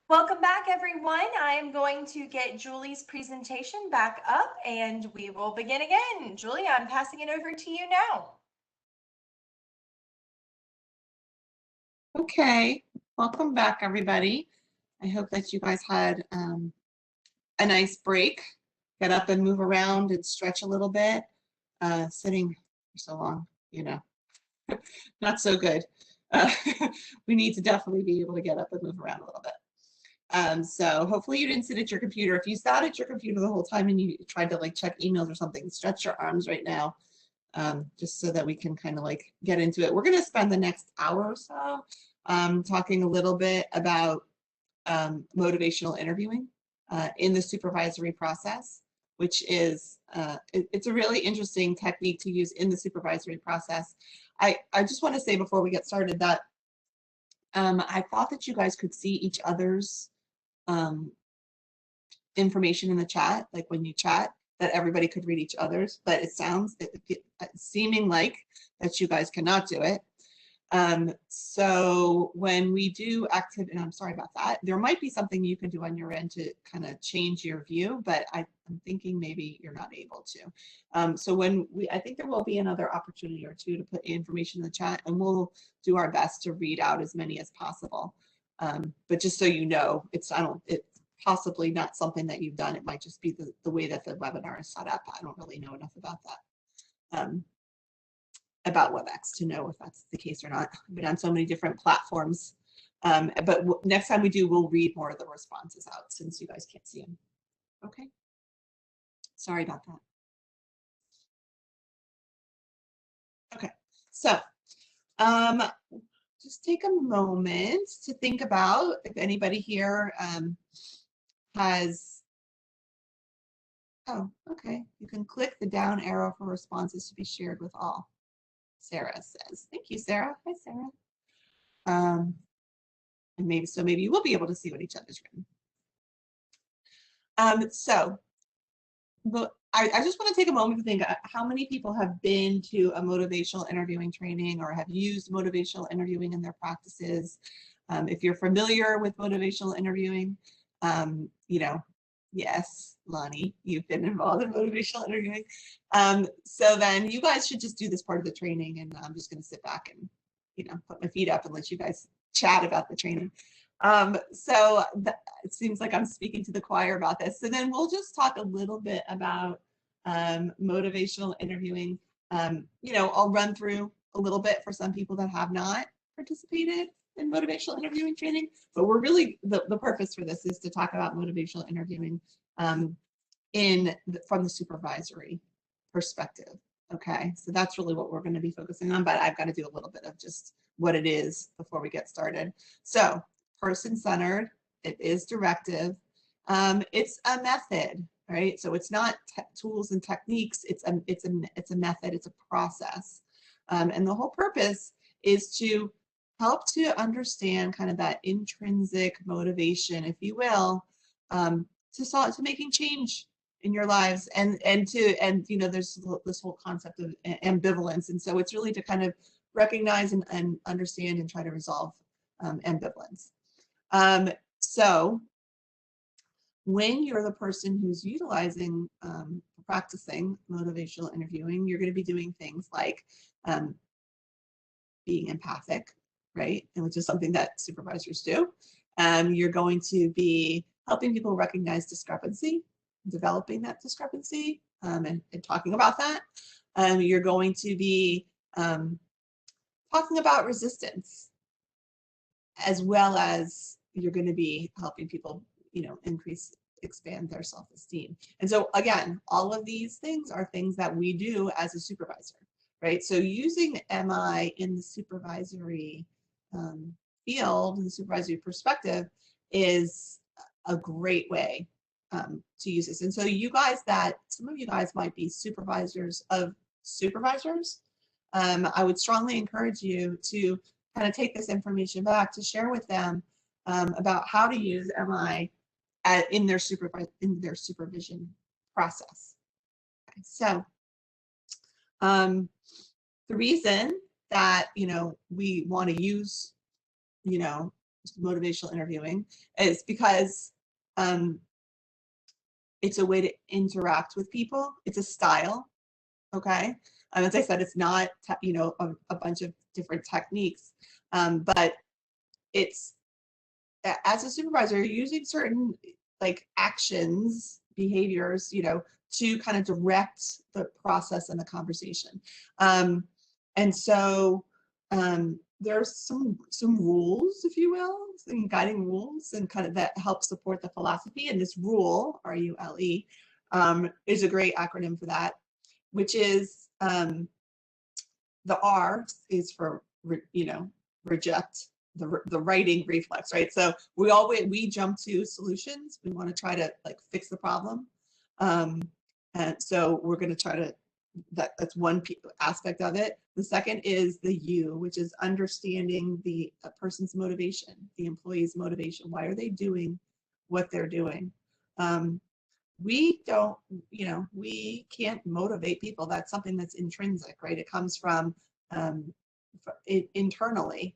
Welcome back, everyone. I am going to get Julie's presentation back up and we will begin again. Julie, I'm passing it over to you now. Okay, welcome back, everybody. I hope that you guys had a nice break. Get up and move around and stretch a little bit. Sitting for so long, you know, not so good. We need to definitely be able to get up and move around a little bit. So hopefully you didn't sit at your computer. If you sat at your computer the whole time and you tried to like check emails or something, stretch your arms right now, just so that we can kind of like get into it. We're going to spend the next hour or so talking a little bit about motivational interviewing in the supervisory process, which is, it's a really interesting technique to use in the supervisory process. I just want to say before we get started that I thought that you guys could see each other's information in the chat, like when you chat, that everybody could read each other's, but it sounds, seeming like that you guys cannot do it. So when we do active, and I'm sorry about that, there might be something you can do on your end to kind of change your view, but I'm thinking maybe you're not able to. So when I think there will be another opportunity or two to put information in the chat, and we'll do our best to read out as many as possible. But just so you know, it's possibly not something that you've done. It might just be the way that the webinar is set up. I don't really know enough about that. About WebEx to know if that's the case or not. I've been on so many different platforms. But next time we do, we'll read more of the responses out since you guys can't see them. Okay. Sorry about that. Okay. So just take a moment to think about if anybody here has, oh, okay. You can click the down arrow for responses to be shared with all. Sarah says, thank you, Sarah. Hi, Sarah. And maybe you will be able to see what each other's written. But I just want to take a moment to think how many people have been to a motivational interviewing training or have used motivational interviewing in their practices. If you're familiar with motivational interviewing, you know, yes, Lonnie, you've been involved in motivational interviewing. So then you guys should just do this part of the training, and I'm just going to sit back and, you know, put my feet up and let you guys chat about the training. So it seems like I'm speaking to the choir about this. So then we'll just talk a little bit about motivational interviewing. You know, I'll run through a little bit for some people that have not participated in motivational interviewing training, but we're really, the purpose for this is to talk about motivational interviewing from the supervisory perspective. Okay, so that's really what we're going to be focusing on, but I've got to do a little bit of just what it is before we get started. So person-centered, it is directive, it's a method, right? So it's not tools and techniques, it's a method, it's a process. And the whole purpose is to help to understand kind of that intrinsic motivation, if you will, to making change in your lives, and you know, there's this whole concept of ambivalence, and so it's really to kind of recognize and understand and try to resolve ambivalence. So when you're the person who's utilizing, practicing motivational interviewing, you're going to be doing things like being empathic, right? And which is something that supervisors do. You're going to be helping people recognize discrepancy, developing that discrepancy, and talking about that. You're going to be talking about resistance, as well as you're going to be helping people, you know, expand their self-esteem. And so again, all of these things are things that we do as a supervisor, right? So using MI in the supervisory field, in the supervisory perspective, is a great way to use this. And so you guys, some of you guys might be supervisors of supervisors. I would strongly encourage you to kind of take this information back to share with them about how to use MI in their supervision process. Okay, so the reason that, you know, we want to use, you know, motivational interviewing is because it's a way to interact with people. It's a style, okay? As I said, it's not, you know, a bunch of different techniques, but it's, as a supervisor, you're using certain like actions, behaviors, you know, to kind of direct the process and the conversation. And so there's some rules, if you will, some guiding rules, and kind of that help support the philosophy. And this rule, RULE, is a great acronym for that, which is the R is for, you know, reject, the writing reflex, right? So we jump to solutions. We want to try to like fix the problem. And so we're going to try to, that's one aspect of it. The second is the U, which is understanding the person's motivation, the employee's motivation. Why are they doing what they're doing? We don't, you know, we can't motivate people. That's something that's intrinsic, right? It comes from internally.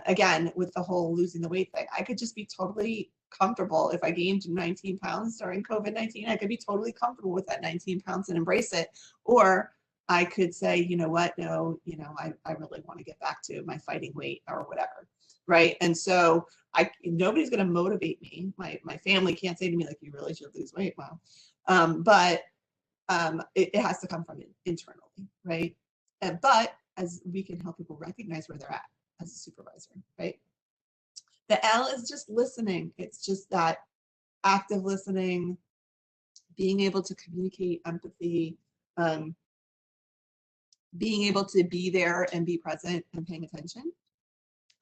Again, with the whole losing the weight thing, I could just be totally comfortable if I gained 19 pounds during COVID-19. I could be totally comfortable with that 19 pounds and embrace it. Or I could say, you know what, no, you know, I really want to get back to my fighting weight or whatever, right? And so nobody's going to motivate me. My family can't say to me like, you really should lose weight. Wow. But it has to come from internally, right? But as we can help people recognize where they're at as a supervisor, right? The L is just listening. It's just that active listening, being able to communicate empathy, being able to be there and be present and paying attention.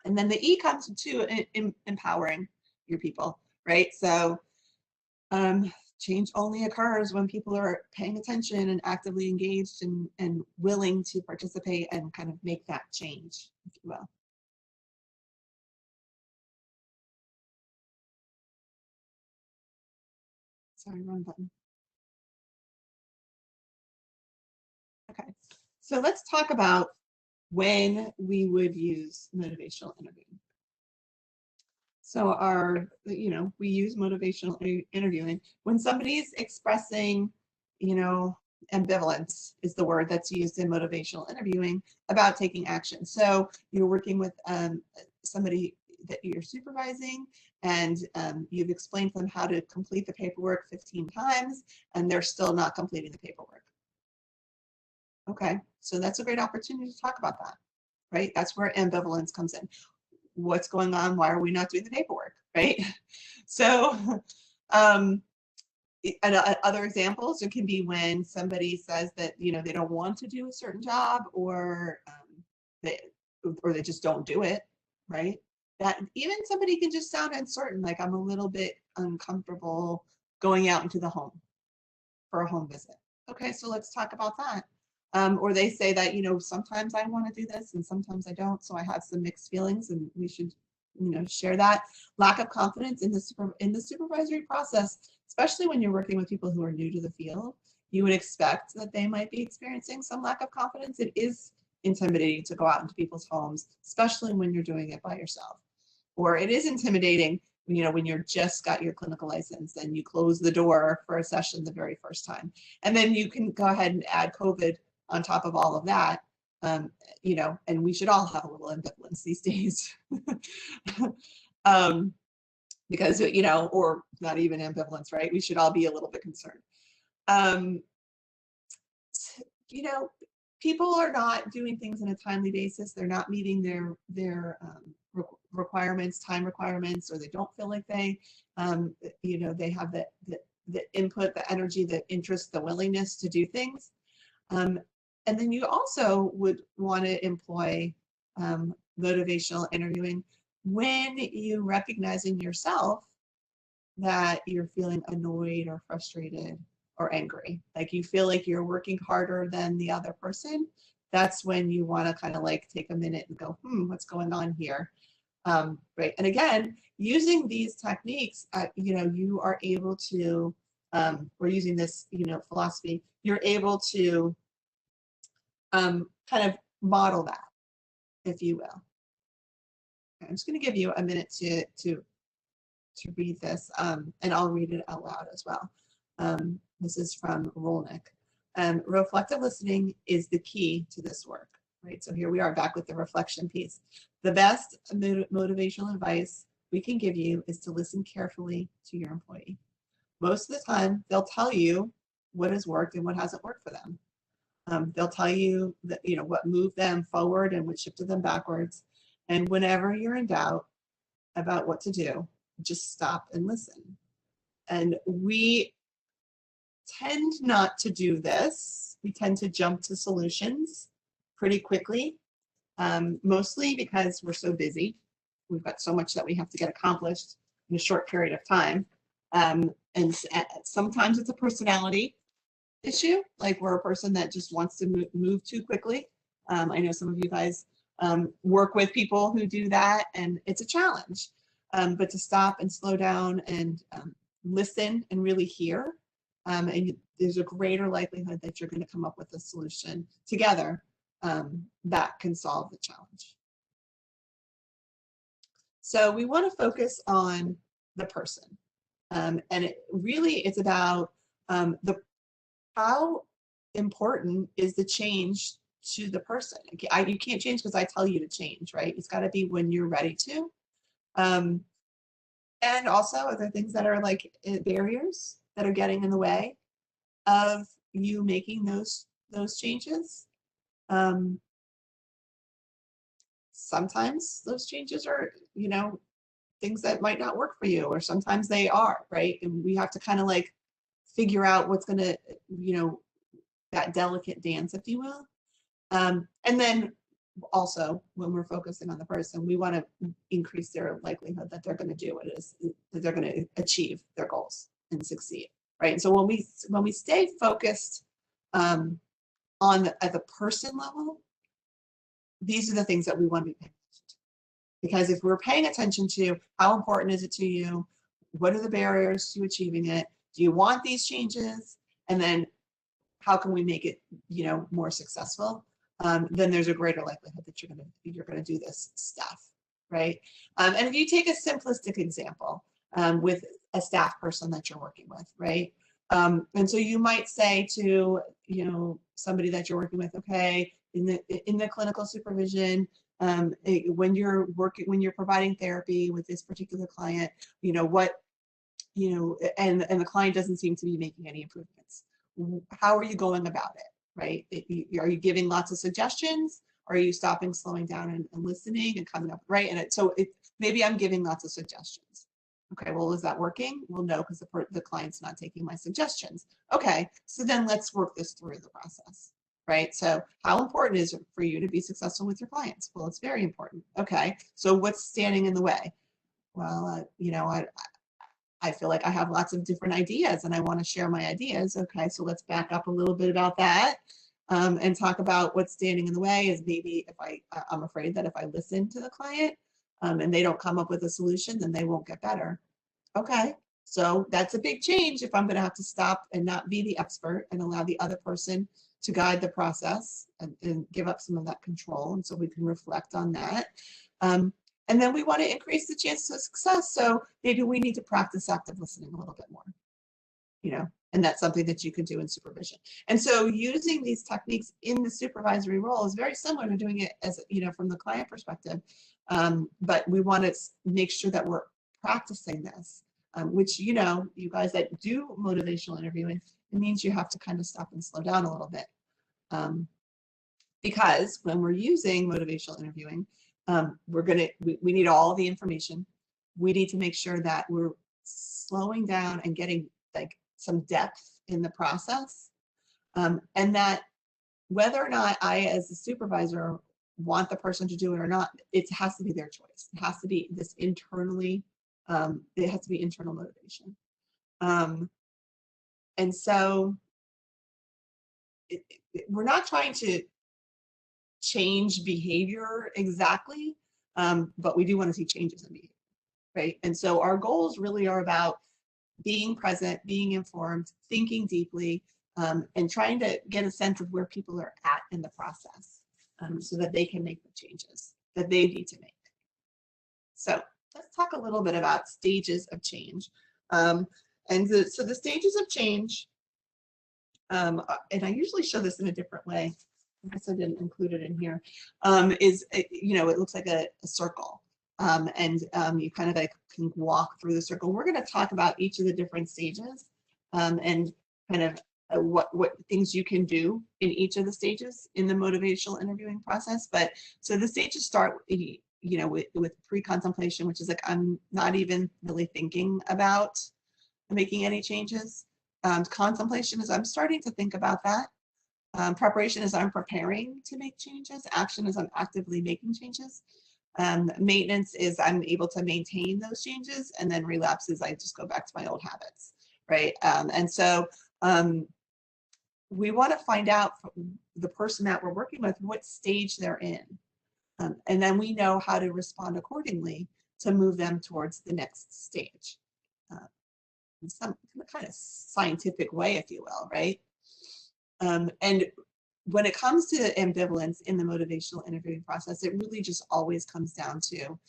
And then the E comes to empowering your people, right? So change only occurs when people are paying attention and actively engaged and willing to participate and kind of make that change, if you will. Sorry, wrong button. Okay, so let's talk about when we would use motivational interviewing. So we use motivational interviewing when somebody's expressing, you know, ambivalence is the word that's used in motivational interviewing about taking action. So you're working with somebody that you're supervising, and you've explained to them how to complete the paperwork 15 times, and they're still not completing the paperwork. Okay, so that's a great opportunity to talk about that, right? That's where ambivalence comes in. What's going on? Why are we not doing the paperwork, right? So other examples, it can be when somebody says that, you know, they don't want to do a certain job, or they just don't do it, right? That even somebody can just sound uncertain, like I'm a little bit uncomfortable going out into the home for a home visit. Okay, so let's talk about that. Or they say that, you know, sometimes I want to do this and sometimes I don't, so I have some mixed feelings, and we should, you know, share that. Lack of confidence in the supervisory process, especially when you're working with people who are new to the field, you would expect that they might be experiencing some lack of confidence. It is intimidating to go out into people's homes, especially when you're doing it by yourself. Or it is intimidating, you know, when you're just got your clinical license and you close the door for a session the very first time. And then you can go ahead and add COVID on top of all of that, you know, and we should all have a little ambivalence these days. Because, you know, or not even ambivalence, right? We should all be a little bit concerned. You know, people are not doing things on a timely basis. They're not meeting their requirements, time requirements, or they don't feel like they, you know, they have the input, the energy, the interest, the willingness to do things. And then you also would want to employ motivational interviewing when you recognize in yourself that you're feeling annoyed or frustrated or angry, like you feel like you're working harder than the other person. That's when you want to kind of like take a minute and go, what's going on here? Right. And again, using these techniques, you know, you are able to, we're using this, you know, philosophy, you're able to kind of model that, if you will. I'm just going to give you a minute to read this, and I'll read it out loud as well. This is from Rolnick. Reflective listening is the key to this work, right? So here we are back with the reflection piece. The best motivational advice we can give you is to listen carefully to your employee. Most of the time, they'll tell you what has worked and what hasn't worked for them. They'll tell you that, what moved them forward and what shifted them backwards. And whenever you're in doubt about what to do, just stop and listen. And we tend not to do this. We tend to jump to solutions pretty quickly, mostly because we're so busy. We've got so much that we have to get accomplished in a short period of time. And sometimes it's a personality issue, like we're a person that just wants to move too quickly. I know some of you guys work with people who do that, and it's a challenge. But to stop and slow down and listen and really hear, and there's a greater likelihood that you're going to come up with a solution together that can solve the challenge. So we want to focus on the person, and it's about how important is the change to the person. You can't change because I tell you to change, right? It's got to be when you're ready to. And also, are there things that are like barriers that are getting in the way of you making those changes? Sometimes those changes are, things that might not work for you, or sometimes they are, right? And we have to kind of like figure out what's going to, that delicate dance, if you will. And then also, when we're focusing on the person, we want to increase their likelihood that they're going to do what it is, that they're going to achieve their goals and succeed, right? And so when we stay focused at the person level, these are the things that we want to be paying attention to. Because if we're paying attention to how important is it to you, what are the barriers to achieving it, do you want these changes, and then how can we make it, more successful? Then there's a greater likelihood that you're gonna do this stuff, right? And if you take a simplistic example with a staff person that you're working with, right? And so you might say to somebody that you're working with, okay, in the clinical supervision, when you're providing therapy with this particular client, and the client doesn't seem to be making any improvements. How are you going about it, right? Are you giving lots of suggestions? Are you stopping, slowing down, and listening and coming up, right? And maybe I'm giving lots of suggestions. Okay, well, is that working? Well, no, because the client's not taking my suggestions. Okay, so then let's work this through the process, right? So how important is it for you to be successful with your clients? Well, it's very important. Okay, so what's standing in the way? Well, I feel like I have lots of different ideas and I want to share my ideas. Okay, so let's back up a little bit about that and talk about what's standing in the way. Is maybe if I'm afraid that if I listen to the client and they don't come up with a solution, then they won't get better. Okay, so that's a big change if I'm going to have to stop and not be the expert and allow the other person to guide the process and give up some of that control. And so we can reflect on that. And then we want to increase the chances of success. So maybe we need to practice active listening a little bit more, and that's something that you can do in supervision. And so using these techniques in the supervisory role is very similar to doing it as, from the client perspective. But we want to make sure that we're practicing this, which, you guys that do motivational interviewing, it means you have to kind of stop and slow down a little bit. Because when we're using motivational interviewing, we need all the information. We need to make sure that we're slowing down and getting like some depth in the process, and that whether or not I, as a supervisor, want the person to do it or not, it has to be their choice. It has to be this internally. It has to be internal motivation, and so we're not trying to change behavior exactly, but we do want to see changes in behavior, right? And so our goals really are about being present, being informed, thinking deeply, and trying to get a sense of where people are at in the process, so that they can make the changes that they need to make. So let's talk a little bit about stages of change. So the stages of change, and I usually show this in a different way. I guess I didn't include it in here. It looks like a circle. You kind of like can walk through the circle. We're going to talk about each of the different stages and kind of what things you can do in each of the stages in the motivational interviewing process. But so the stages start, with pre-contemplation, which is like, I'm not even really thinking about making any changes. Contemplation is I'm starting to think about that. Preparation is I'm preparing to make changes. Action is I'm actively making changes. Maintenance is I'm able to maintain those changes. And then relapse is I just go back to my old habits, right? We want to find out from the person that we're working with what stage they're in. And then we know how to respond accordingly to move them towards the next stage. In some kind of scientific way, if you will, right? And when it comes to ambivalence in the motivational interviewing process, it really just always comes down to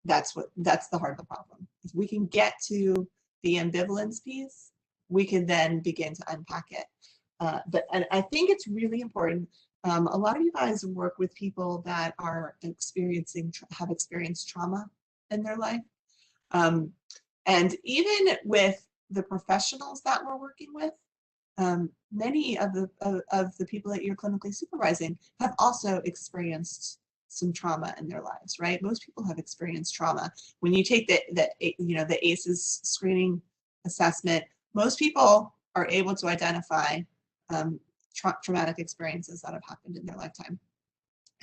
that's the heart of the problem. If we can get to the ambivalence piece, we can then begin to unpack it. And I think it's really important. A lot of you guys work with people that are have experienced trauma in their life. And even with the professionals that we're working with, many of the people that you're clinically supervising have also experienced some trauma in their lives, right? Most people have experienced trauma. When you take the ACEs screening assessment, most people are able to identify traumatic experiences that have happened in their lifetime.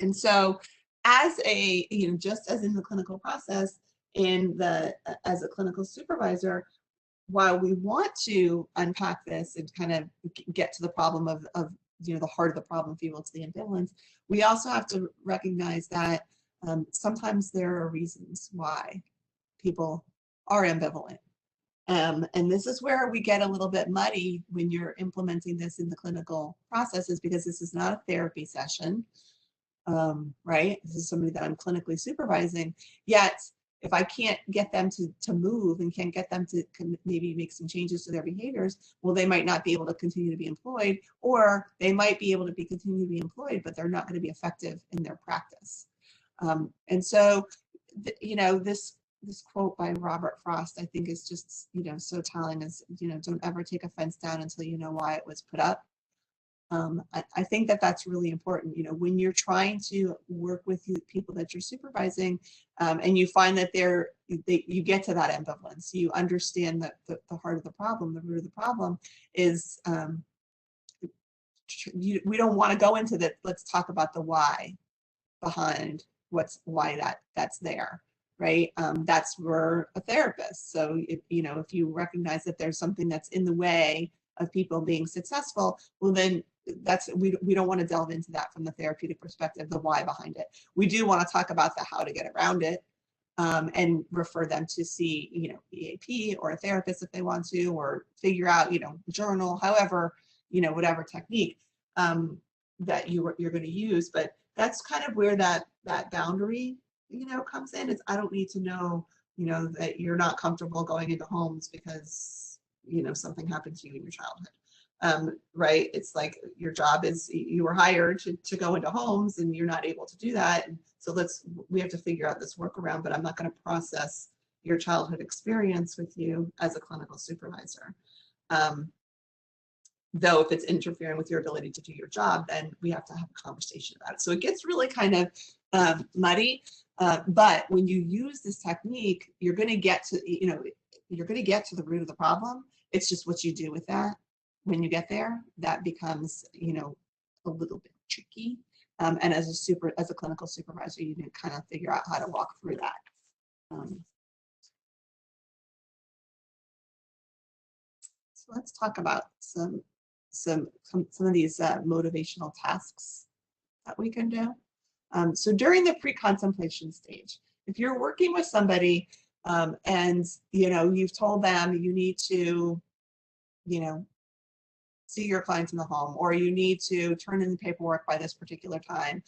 And so just as in the clinical process, as a clinical supervisor, while we want to unpack this and kind of get to the problem of the heart of the problem, if you will, to the ambivalence, we also have to recognize that sometimes there are reasons why people are ambivalent. And this is where we get a little bit muddy when you're implementing this in the clinical processes, because this is not a therapy session, right? This is somebody that I'm clinically supervising, yet if I can't get them to move and can't get them to maybe make some changes to their behaviors, well, they might not be able to continue to be employed, or they might be able to continue to be employed, but they're not going to be effective in their practice. And so, this quote by Robert Frost, I think, is just, so telling, is, don't ever take a fence down until you know why it was put up. I think that that's really important. When you're trying to work with people that you're supervising, and you find that you get to that ambivalence, you understand that the heart of the problem, the root of the problem is, we don't want to go into that. Let's talk about the why behind why that's there, right? That's where a therapist. So if you recognize that there's something that's in the way of people being successful, well, then we don't want to delve into that from the therapeutic perspective, the why behind it. We do want to talk about the how to get around it, and refer them to see, EAP or a therapist if they want to, or figure out, journal, however, whatever technique that you're going to use. But that's kind of where that boundary, comes in. Is I don't need to know, that you're not comfortable going into homes because, something happened to you in your childhood. Right? It's like your job is, you were hired to go into homes and you're not able to do that. And so we have to figure out this workaround, but I'm not going to process your childhood experience with you as a clinical supervisor. Though if it's interfering with your ability to do your job, then we have to have a conversation about it. So it gets really kind of muddy, but when you use this technique, you're going to get to, you're going to get to the root of the problem. It's just what you do with that when you get there, that becomes, a little bit tricky. And as a clinical supervisor, you can kind of figure out how to walk through that. So let's talk about some of these motivational tasks that we can do. So during the pre-contemplation stage, if you're working with somebody and you've told them you need to see your clients in the home, or you need to turn in the paperwork by this particular time,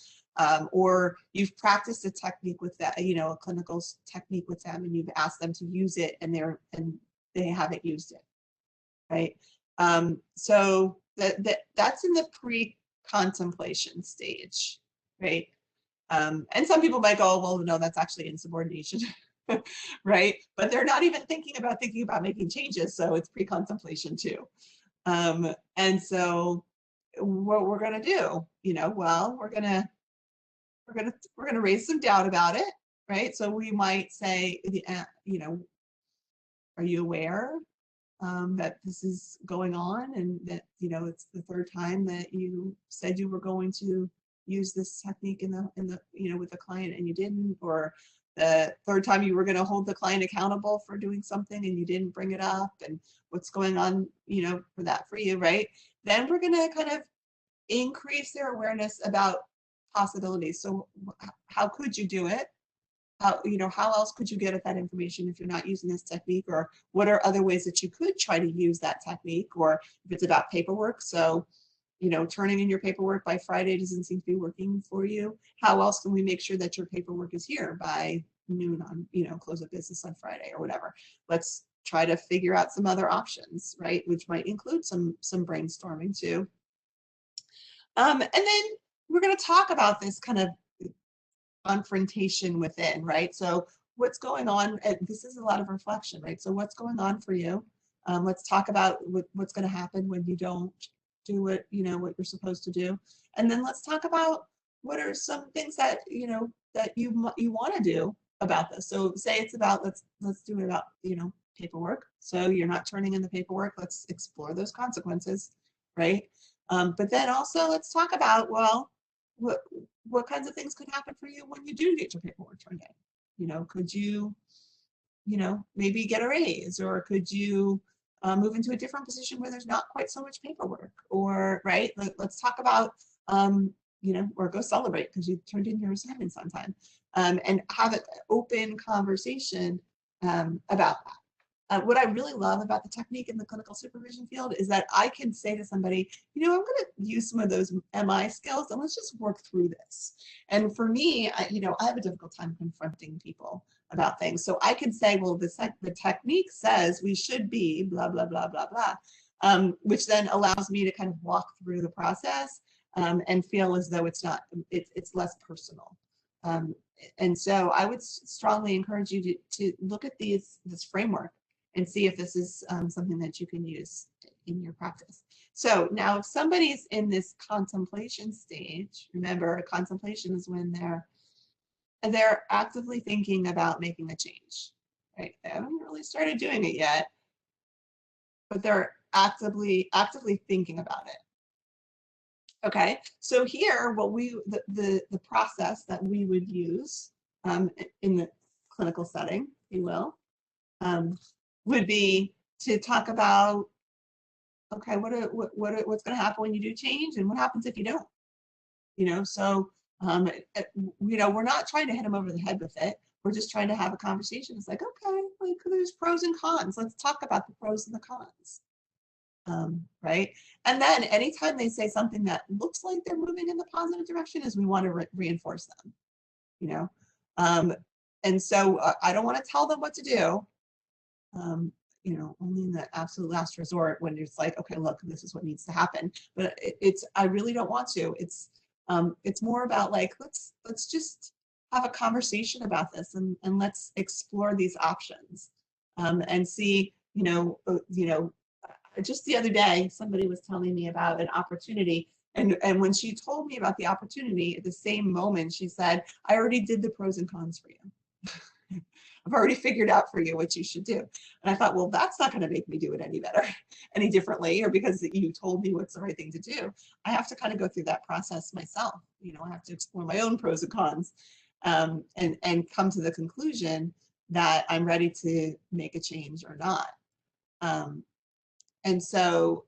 or you've practiced a technique with that, you know, a clinical technique with them, and you've asked them to use it, and they haven't used it, right? So that's in the pre-contemplation stage, right? And some people might go, well, no, that's actually insubordination, right? But they're not even thinking about making changes, so it's pre-contemplation too. And so what we're going to do, you know, well, we're going to raise some doubt about it, right? So we might say, you know, are you aware that this is going on, and that, you know, it's the third time that you said you were going to use this technique in the you know, with the client, and you didn't, or the third time you were going to hold the client accountable for doing something and you didn't bring it up, and what's going on, you know, for you, right? Then we're going to kind of increase their awareness about possibilities. So how could you do it? How, you know, how else could you get at that information if you're not using this technique? Or what are other ways that you could try to use that technique? Or if it's about paperwork, so, you know, turning in your paperwork by Friday doesn't seem to be working for you. How else can we make sure that your paperwork is here by noon on, you know, close of business on Friday or whatever? Let's try to figure out some other options, right? Which might include some brainstorming too. And then we're going to talk about this kind of confrontation within, right? So what's going on, and this is a lot of reflection, right? So what's going on for you? Let's talk about what's going to happen when you don't do what, you know, what you're supposed to do. And then let's talk about what are some things that, you know, that you want to do about this. So say it's about, let's do it about, you know, paperwork. So you're not turning in the paperwork. Let's explore those consequences, right? But then also let's talk about, well, what kinds of things could happen for you when you do get your paperwork turned in? You know, could you, you know, maybe get a raise, or could you move into a different position where there's not quite so much paperwork, or, right? Let's talk about, you know, or go celebrate because you turned in your assignments on time, and have an open conversation about that. What I really love about the technique in the clinical supervision field is that I can say to somebody, you know, I'm going to use some of those MI skills, and let's just work through this. And for me, you know, I have a difficult time confronting people about things. So I can say, well, the technique says we should be blah, blah, blah, blah, blah, which then allows me to kind of walk through the process and feel as though it's less personal. And so I would strongly encourage you to look at this framework and see if this is something that you can use in your practice. So now if somebody's in this contemplation stage, remember, contemplation is when they're actively thinking about making a change, right? They haven't really started doing it yet, but they're actively thinking about it. Okay, so here, the process that we would use in the clinical setting, if you will, would be to talk about, okay, what's going to happen when you do change, and what happens if you don't, you know? So you know, we're not trying to hit them over the head with it. We're just trying to have a conversation. It's like, okay, like, there's pros and cons. Let's talk about the pros and the cons, right? And then anytime they say something that looks like they're moving in the positive direction, is we want to reinforce them, you know? And so I don't want to tell them what to do. You know, only in the absolute last resort, when it's like, okay, look, this is what needs to happen. But I really don't want to. It's more about like, let's just have a conversation about this, and let's explore these options, and see, you know, just the other day, somebody was telling me about an opportunity. And when she told me about the opportunity, at the same moment, she said, I already did the pros and cons for you. I've already figured out for you what you should do. And I thought, well, that's not going to make me do it any better, any differently, or because you told me what's the right thing to do. I have to kind of go through that process myself. You know, I have to explore my own pros and cons, and come to the conclusion that I'm ready to make a change or not. And so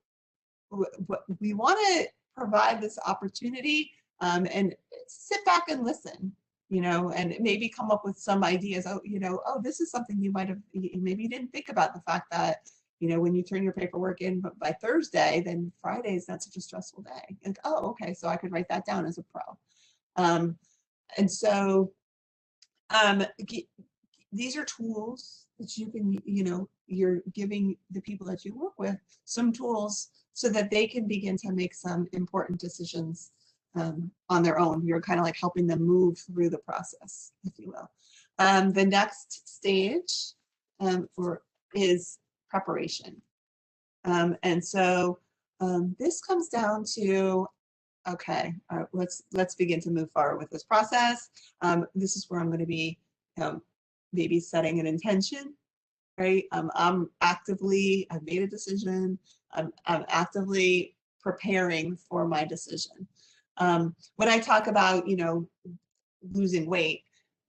we want to provide this opportunity, and sit back and listen, you know, and maybe come up with some ideas. Oh, you know, oh, this is something you might have, maybe you didn't think about, the fact that, you know, when you turn your paperwork in by Thursday, then Friday is not such a stressful day. And oh, okay, so I could write that down as a pro. And so these are tools that you can, you're giving the people that you work with some tools so that they can begin to make some important decisions on their own. You're kind of like helping them move through the process, if you will. The next stage is preparation. And so this comes down to, okay, let's begin to move forward with this process. This is where I'm going to be maybe setting an intention, right? I've made a decision. I'm actively preparing for my decision. When I talk about, losing weight,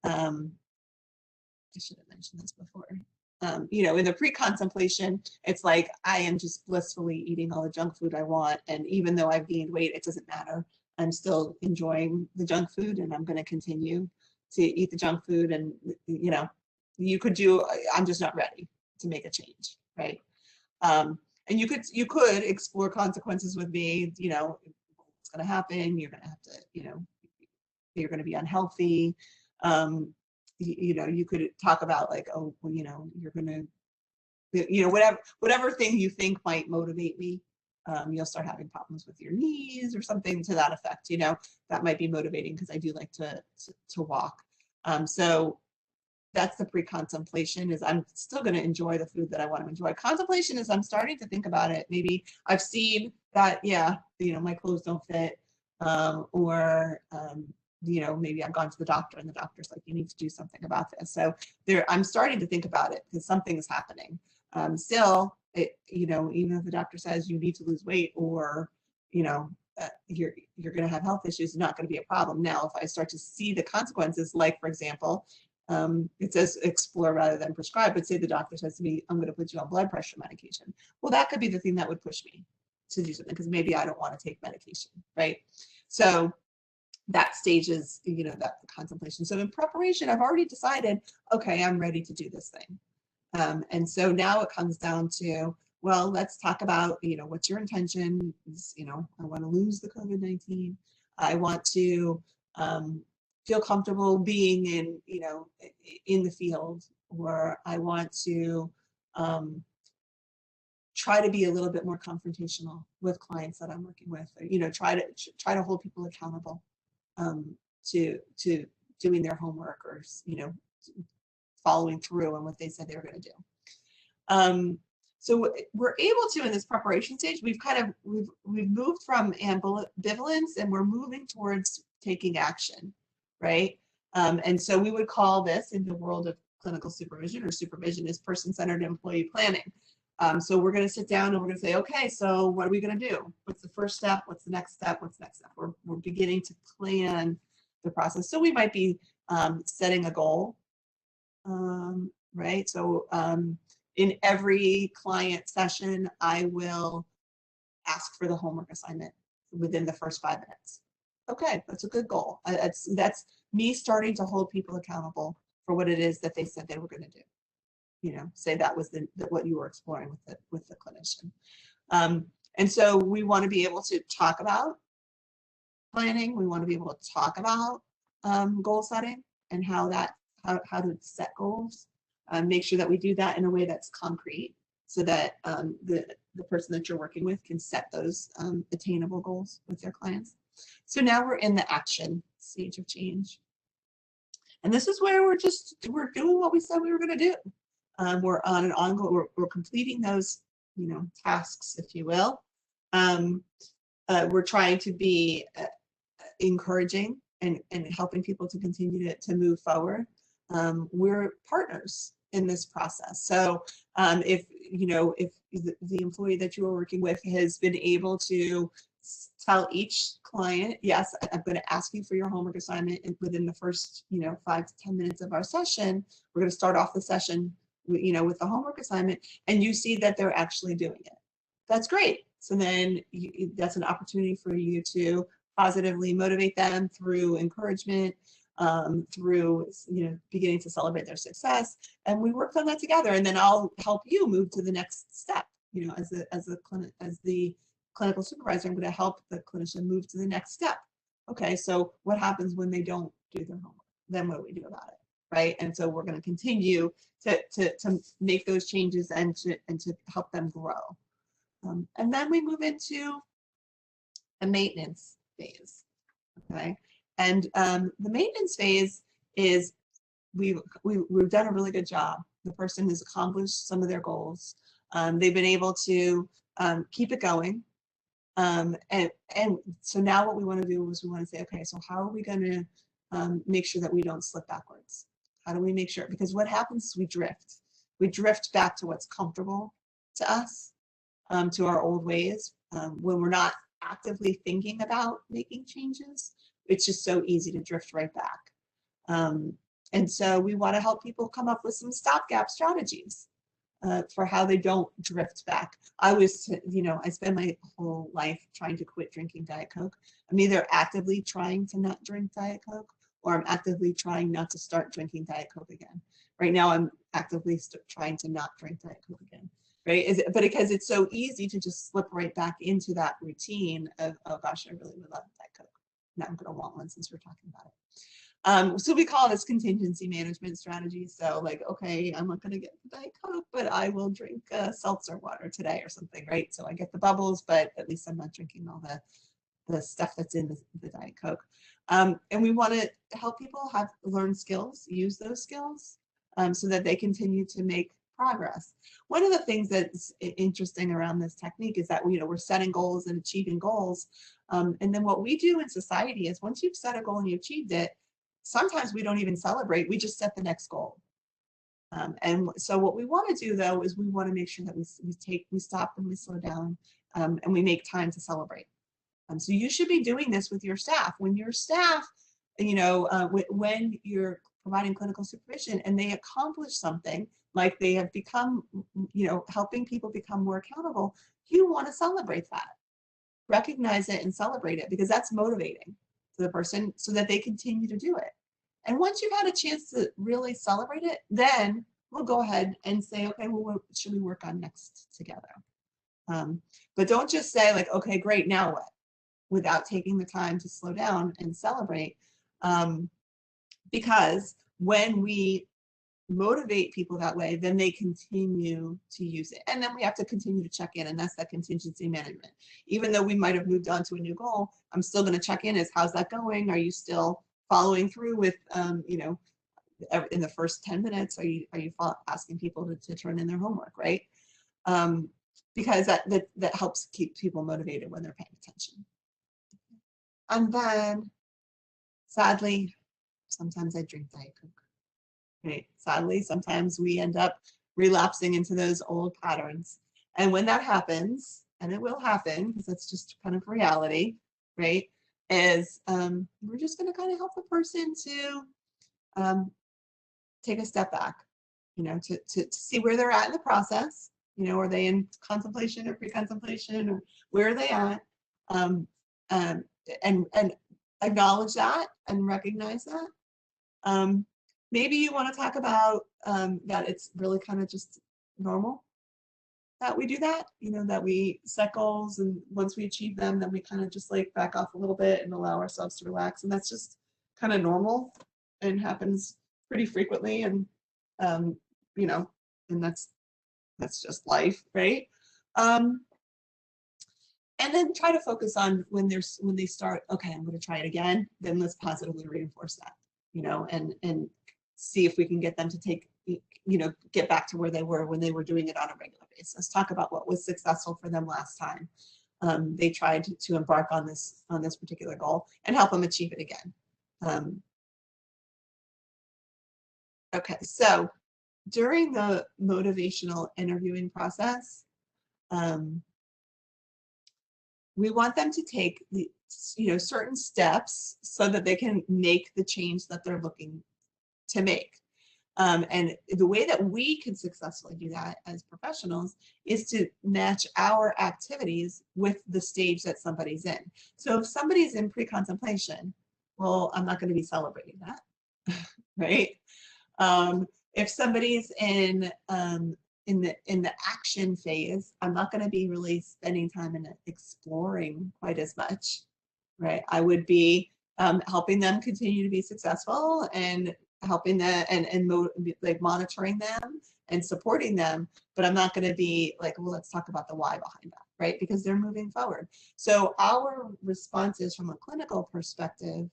I should have mentioned this before. In the pre-contemplation, it's like I am just blissfully eating all the junk food I want. And even though I've gained weight, it doesn't matter. I'm still enjoying the junk food and I'm going to continue to eat the junk food. And, I'm just not ready to make a change, right? And you could explore consequences with me, what's going to happen. You're going to have to, you're going to be unhealthy. You could talk about like, oh, well, you're going to, whatever thing you think might motivate me, you'll start having problems with your knees or something to that effect. That might be motivating because I do like to walk. So that's the pre-contemplation, is I'm still going to enjoy the food that I want to enjoy. Contemplation is I'm starting to think about it. Maybe I've seen that, my clothes don't fit, or maybe I've gone to the doctor and the doctor's like, you need to do something about this. So I'm starting to think about it because something is happening. Still, even if the doctor says you need to lose weight, or, you're going to have health issues, it's not going to be a problem. Now, if I start to see the consequences, like, for example, it says explore rather than prescribe, but say the doctor says to me, I'm going to put you on blood pressure medication. Well, that could be the thing that would push me to do something, because maybe I don't want to take medication, right? So that stage is, that contemplation. So in preparation, I've already decided, okay, I'm ready to do this thing. And so now it comes down to, well, let's talk about, what's your intention? I want to lose the COVID-19. I want to feel comfortable being in the field, or I want to try to be a little bit more confrontational with clients that I'm working with, or, try to hold people accountable to doing their homework, or following through on what they said they were going to do. So we're able to, in this preparation stage, we've moved from ambivalence and we're moving towards taking action, right? And so we would call this, in the world of clinical supervision or supervision, is person-centered employee planning. So we're going to sit down and we're going to say, okay, so what are we going to do? What's the first step? What's the next step? What's the next step? We're beginning to plan the process. So we might be setting a goal, right? So in every client session, I will ask for the homework assignment within the first 5 minutes. Okay, that's a good goal. That's me starting to hold people accountable for what it is that they said they were going to do. Say that was what you were exploring with the clinician. And so we want to be able to talk about planning. We want to be able to talk about goal setting and how to set goals. Make sure that we do that in a way that's concrete, so that the person that you're working with can set those attainable goals with their clients. So now we're in the action stage of change. And this is where we're doing what we said we were going to do. We're on an ongoing, we're completing those, tasks, if you will. We're trying to be encouraging and helping people to continue to move forward. We're partners in this process. So if the employee that you are working with has been able to tell each client, yes, I'm going to ask you for your homework assignment, and within the first 5 to 10 minutes of our session, we're going to start off the session with the homework assignment, and you see that they're actually doing it. That's great. So then that's an opportunity for you to positively motivate them through encouragement, through beginning to celebrate their success, and we worked on that together. And then I'll help you move to the next step. As the clinical supervisor, I'm going to help the clinician move to the next step Okay, so what happens when they don't do their homework? Then what do we do about it, right? And so we're going to continue to make those changes and to help them grow. And then we move into a maintenance phase, okay? And the maintenance phase is we've done a really good job. The person has accomplished some of their goals. They've been able to keep it going. And so now what we want to do is we want to say, okay, so how are we going to make sure that we don't slip backwards? How do we make sure? Because what happens is we drift. We drift back to what's comfortable to us, to our old ways. When we're not actively thinking about making changes, it's just so easy to drift right back. And so we want to help people come up with some stopgap strategies for how they don't drift back. I spend my whole life trying to quit drinking Diet Coke. I'm either actively trying to not drink Diet Coke or I'm actively trying not to start drinking Diet Coke again. Right now, I'm actively trying to not drink Diet Coke again. Right? But because it's so easy to just slip right back into that routine of, oh gosh, I really would love Diet Coke. Now I'm going to want one since we're talking about it. So we call this contingency management strategy. So like, okay, I'm not going to get the Diet Coke, but I will drink seltzer water today or something, right? So I get the bubbles, but at least I'm not drinking all the stuff that's in the Diet Coke. And we want to help people learn skills, use those skills so that they continue to make progress. One of the things that's interesting around this technique is that we're setting goals and achieving goals. And then what we do in society is once you've set a goal and you achieved it, sometimes we don't even celebrate, we just set the next goal. And so what we want to do though is we want to make sure that we stop and we slow down and we make time to celebrate. So you should be doing this with your staff. When your staff, when you're providing clinical supervision and they accomplish something, like they have become, helping people become more accountable, you want to celebrate that. Recognize it and celebrate it because that's motivating to the person so that they continue to do it. And once you've had a chance to really celebrate it, then we'll go ahead and say, okay, well, what should we work on next together? But don't just say like, okay, great, now what? Without taking the time to slow down and celebrate. Because when we motivate people that way, then they continue to use it. And then we have to continue to check in, and that's that contingency management. Even though we might have moved on to a new goal, I'm still going to check in as how's that going? Are you still following through with, in the first 10 minutes, are you asking people to turn in their homework, right? Because that helps keep people motivated when they're paying attention. And then, sadly, sometimes I drink Diet Coke. Right? Sadly, sometimes we end up relapsing into those old patterns. And when that happens, and it will happen because that's just kind of reality, right? Is we're just going to kind of help the person to take a step back, to see where they're at in the process. Are they in contemplation or pre-contemplation, or where are they at? And acknowledge that and recognize that. Maybe you want to talk about that it's really kind of just normal that we do that, that we set goals and once we achieve them, then we kind of just like back off a little bit and allow ourselves to relax. And that's just kind of normal and happens pretty frequently. And, and that's just life, right? And then try to focus on when they start, okay, I'm going to try it again, then let's positively reinforce that, and see if we can get them to get back to where they were when they were doing it on a regular basis. Talk about what was successful for them last time they tried to embark on this particular goal and help them achieve it again. Okay, so during the motivational interviewing process, we want them to take the certain steps so that they can make the change that they're looking to make. And the way that we can successfully do that as professionals is to match our activities with the stage that somebody's in. So if somebody's in pre-contemplation, well, I'm not going to be celebrating that, right? If somebody's in the action phase, I'm not going to be really spending time in exploring quite as much, right? I would be helping them continue to be successful and helping them and like monitoring them and supporting them, but I'm not going to be like, well, let's talk about the why behind that, right? Because they're moving forward. So our responses from a clinical perspective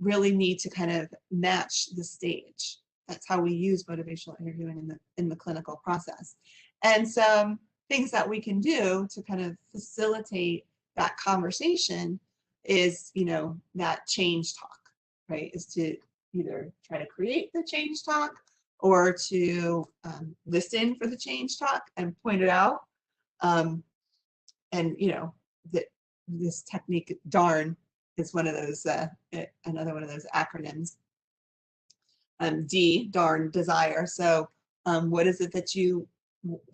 really need to kind of match the stage. That's how we use motivational interviewing in the clinical process. And some things that we can do to kind of facilitate that conversation is, you know, that change talk, right? Is to either try to create the change talk or to listen for the change talk and point it out. And, you know, that this technique, DARN, is one of those, another one of those acronyms. D, darn, desire. So what is it that you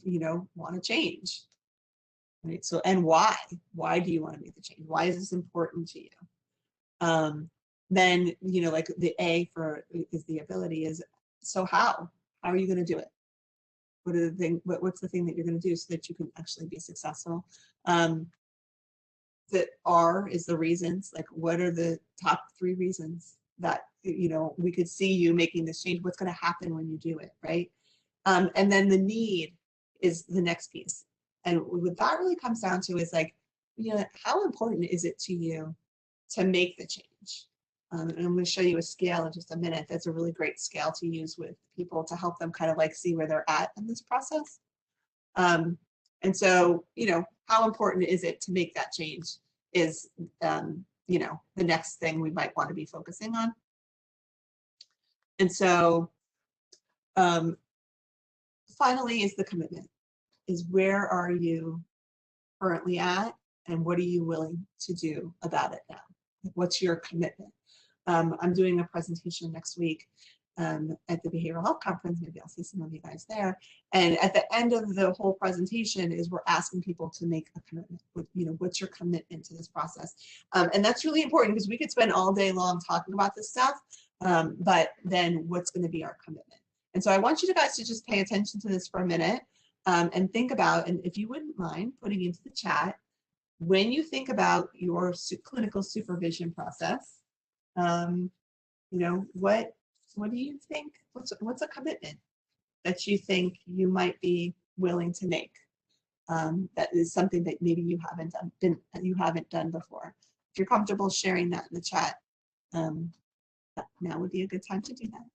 know, want to change? Right. So, and why? Why do you want to make the change? Why is this important to you? Then, you know, like the A for is the ability is, so how? How are you going to do it? What are the thing? What's the thing that you're going to do so that you can actually be successful? The R is the reasons. Like, what are the top 3 reasons that, you know, we could see you making this change? What's going to happen when you do it, right? And then the need is the next piece. And what that really comes down to is like, you know, how important is it to you to make the change? And I'm going to show you a scale in just a minute. That's a really great scale to use with people to help them kind of like see where they're at in this process. And so, you know, how important is it to make that change is, you know, the next thing we might want to be focusing on. And so, finally is the commitment, is where are you currently at and what are you willing to do about it now? What's your commitment? I'm doing a presentation next week at the Behavioral Health Conference. Maybe I'll see some of you guys there. And at the end of the whole presentation is we're asking people to make a commitment. You know, what's your commitment to this process? And that's really important because we could spend all day long talking about this stuff, but then what's going to be our commitment? And so I want you guys to just pay attention to this for a minute and think about, and if you wouldn't mind putting into the chat, when you think about your clinical supervision process, you know, what do you think? What's a commitment that you think you might be willing to make? That is something that maybe you haven't done before. If you're comfortable sharing that in the chat, now would be a good time to do that.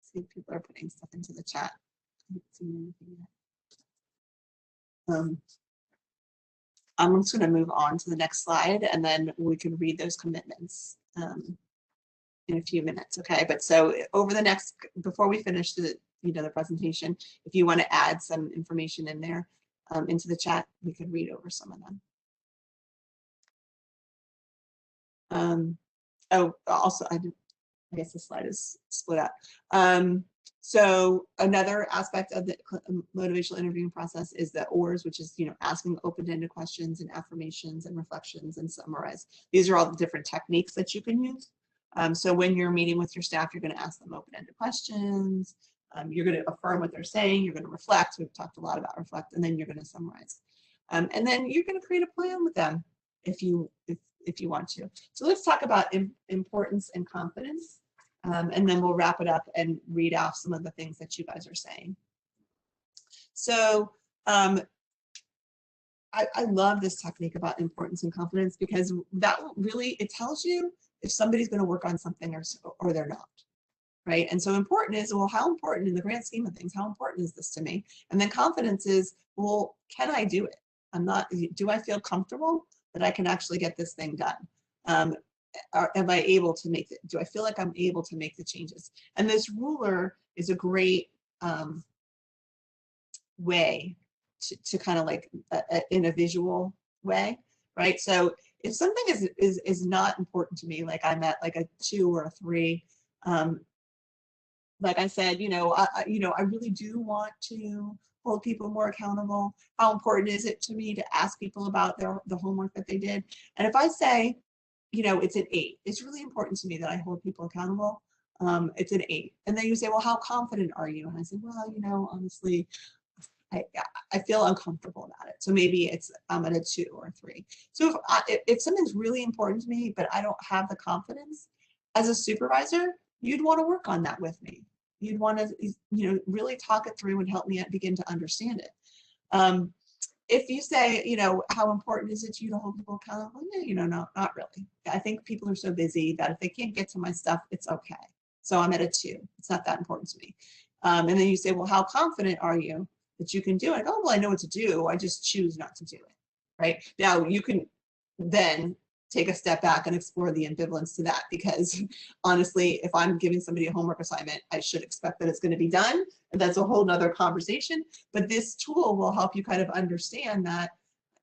See if people are putting stuff into the chat. I haven't seen anything yet. I'm just going to move on to the next slide, and then we can read those commitments in a few minutes. Okay, but so over the next, before we finish the, you know, the presentation, if you want to add some information in there into the chat, we could read over some of them. Oh, also, I guess the slide is split up. So another aspect of the motivational interviewing process is the ORs, which is, you know, asking open-ended questions and affirmations and reflections and summarize. These are all the different techniques that you can use. So when you're meeting with your staff, you're going to ask them open-ended questions. You're going to affirm what they're saying. You're going to reflect. We've talked a lot about reflect, and then you're going to summarize. And then you're going to create a plan with them if you want to. So let's talk about importance and confidence. And then we'll wrap it up and read off some of the things that you guys are saying. So I love this technique about importance and confidence because that really, it tells you if somebody's going to work on something or they're not, right? And so important is, well, how important in the grand scheme of things, how important is this to me? And then confidence is, well, can I do it? Do I feel comfortable that I can actually get this thing done? Am I able to make it? Do I feel like I'm able to make the changes? And this ruler is a great way to kind of like in a visual way, right? So if something is not important to me, like I'm at like a 2 or a 3, like I said, you know, I really do want to hold people more accountable. How important is it to me to ask people about the homework that they did? And if I say, you know, it's an 8, it's really important to me that I hold people accountable. It's an 8. And then you say, well, how confident are you? And I say, well, honestly, I, I feel uncomfortable about it. So maybe I'm at a 2 or a 3. So if something's really important to me, but I don't have the confidence, as a supervisor, you'd want to work on that with me. You'd want to, really talk it through and help me begin to understand it. If you say, how important is it to you to hold people accountable? No, not really. I think people are so busy that if they can't get to my stuff, it's okay. So I'm at a 2. It's not that important to me. And then you say, well, how confident are you that you can do it? Oh, well, I know what to do. I just choose not to do it. Right? Now you can then take a step back and explore the ambivalence to that, because honestly, if I'm giving somebody a homework assignment, I should expect that it's going to be done. And that's a whole nother conversation. But this tool will help you kind of understand that,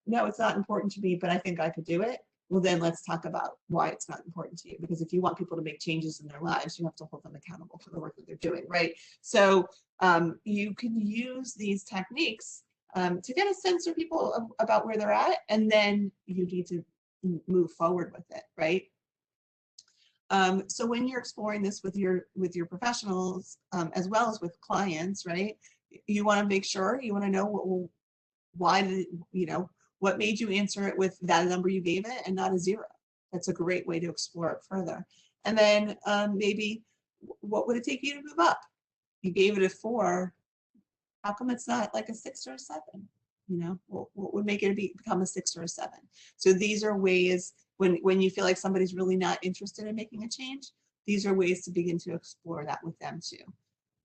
no, it's not important to me, but I think I could do it. Well, then let's talk about why it's not important to you. Because if you want people to make changes in their lives, you have to hold them accountable for the work that they're doing, right? So you can use these techniques to get a sense of people about where they're at, and then you need to move forward with it, right? So when you're exploring this with your professionals, as well as with clients, right? You want to make sure, you want to know why did what made you answer it with that number you gave it and not a 0. That's a great way to explore it further. And then maybe what would it take you to move up? You gave it a 4. How come it's not like a 6 or a 7? What would make it become a 6 or a 7? So these are ways, when you feel like somebody's really not interested in making a change, these are ways to begin to explore that with them too,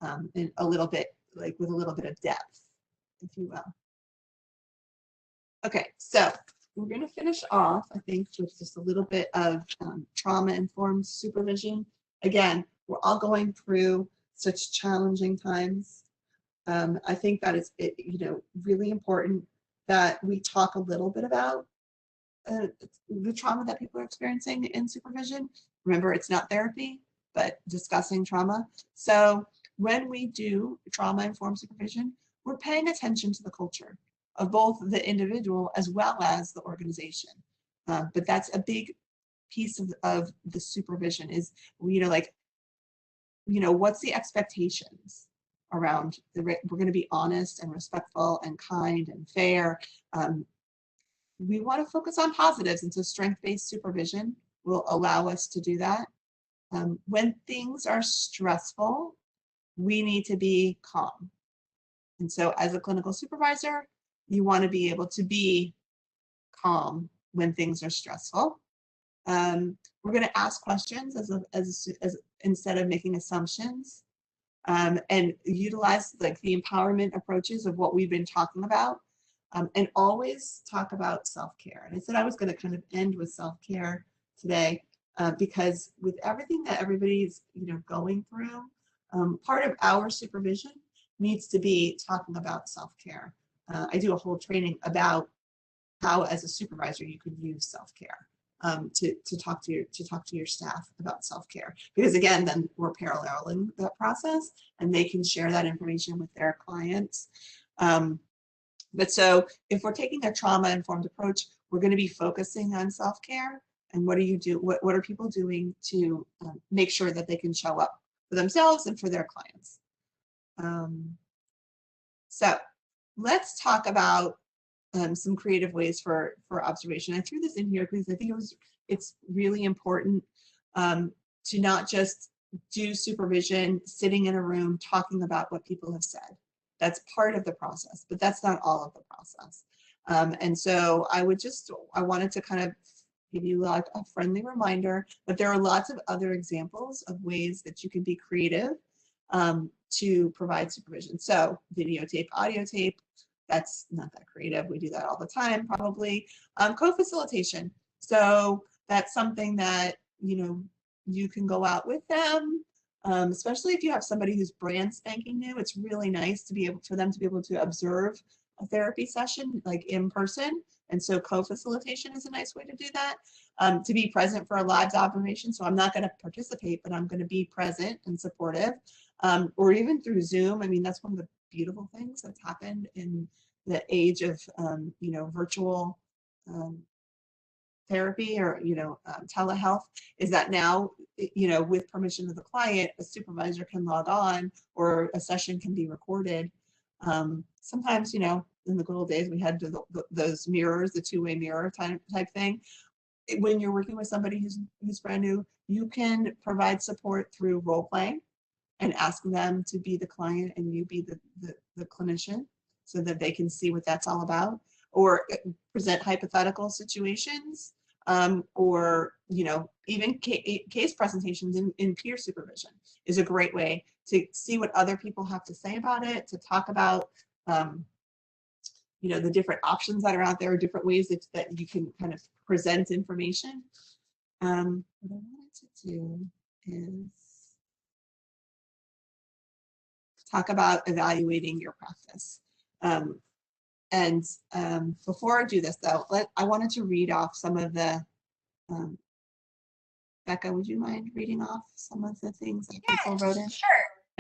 and a little bit, like with a little bit of depth, if you will. Okay, so we're going to finish off, I think, with just a little bit of trauma-informed supervision. Again, we're all going through such challenging times. I think that it's really important that we talk a little bit about the trauma that people are experiencing in supervision. Remember, it's not therapy, but discussing trauma. So when we do trauma-informed supervision, we're paying attention to the culture of both the individual as well as the organization. But that's a big piece of the supervision is, what's the expectations around we're going to be honest and respectful and kind and fair. We want to focus on positives, and so strength-based supervision will allow us to do that. When things are stressful, we need to be calm. And so as a clinical supervisor, you want to be able to be calm when things are stressful. We're going to ask questions as instead of making assumptions, and utilize like the empowerment approaches of what we've been talking about, and always talk about self-care. And I said I was going to kind of end with self-care today, because with everything that everybody's going through, part of our supervision needs to be talking about self-care. I do a whole training about how, as a supervisor, you could use self-care to talk to your staff about self-care, because again, then we're paralleling that process, and they can share that information with their clients. But so if we're taking a trauma-informed approach, we're going to be focusing on self-care, and what are people doing to make sure that they can show up for themselves and for their clients. So let's talk about some creative ways for observation. I threw this in here because I think it's really important to not just do supervision sitting in a room talking about what people have said. That's part of the process, but that's not all of the process. And so I wanted to kind of give you like a friendly reminder that there are lots of other examples of ways that you can be creative to provide supervision. So videotape, audio tape, that's not that creative. We do that all the time, probably. Co-facilitation. So that's something that, you can go out with them, especially if you have somebody who's brand spanking new. It's really nice for them to be able to observe a therapy session like in person. And so co-facilitation is a nice way to do that. To be present for a live observation. So I'm not going to participate, but I'm going to be present and supportive. Or even through Zoom. I mean, that's one of the beautiful things that's happened in the age of virtual therapy or, telehealth is that now, with permission of the client, a supervisor can log on or a session can be recorded. Sometimes, in the good old days, we had those mirrors, the two-way mirror type thing. When you're working with somebody who's brand new, you can provide support through role playing and ask them to be the client and you be the clinician so that they can see what that's all about, or present hypothetical situations, or even case presentations in peer supervision is a great way to see what other people have to say about it, to talk about the different options that are out there, different ways that you can kind of present information. What I wanted to do is talk about evaluating your practice. Before I do this, though, I wanted to read off some of the, Becca, would you mind reading off some of the things that people wrote in? Sure.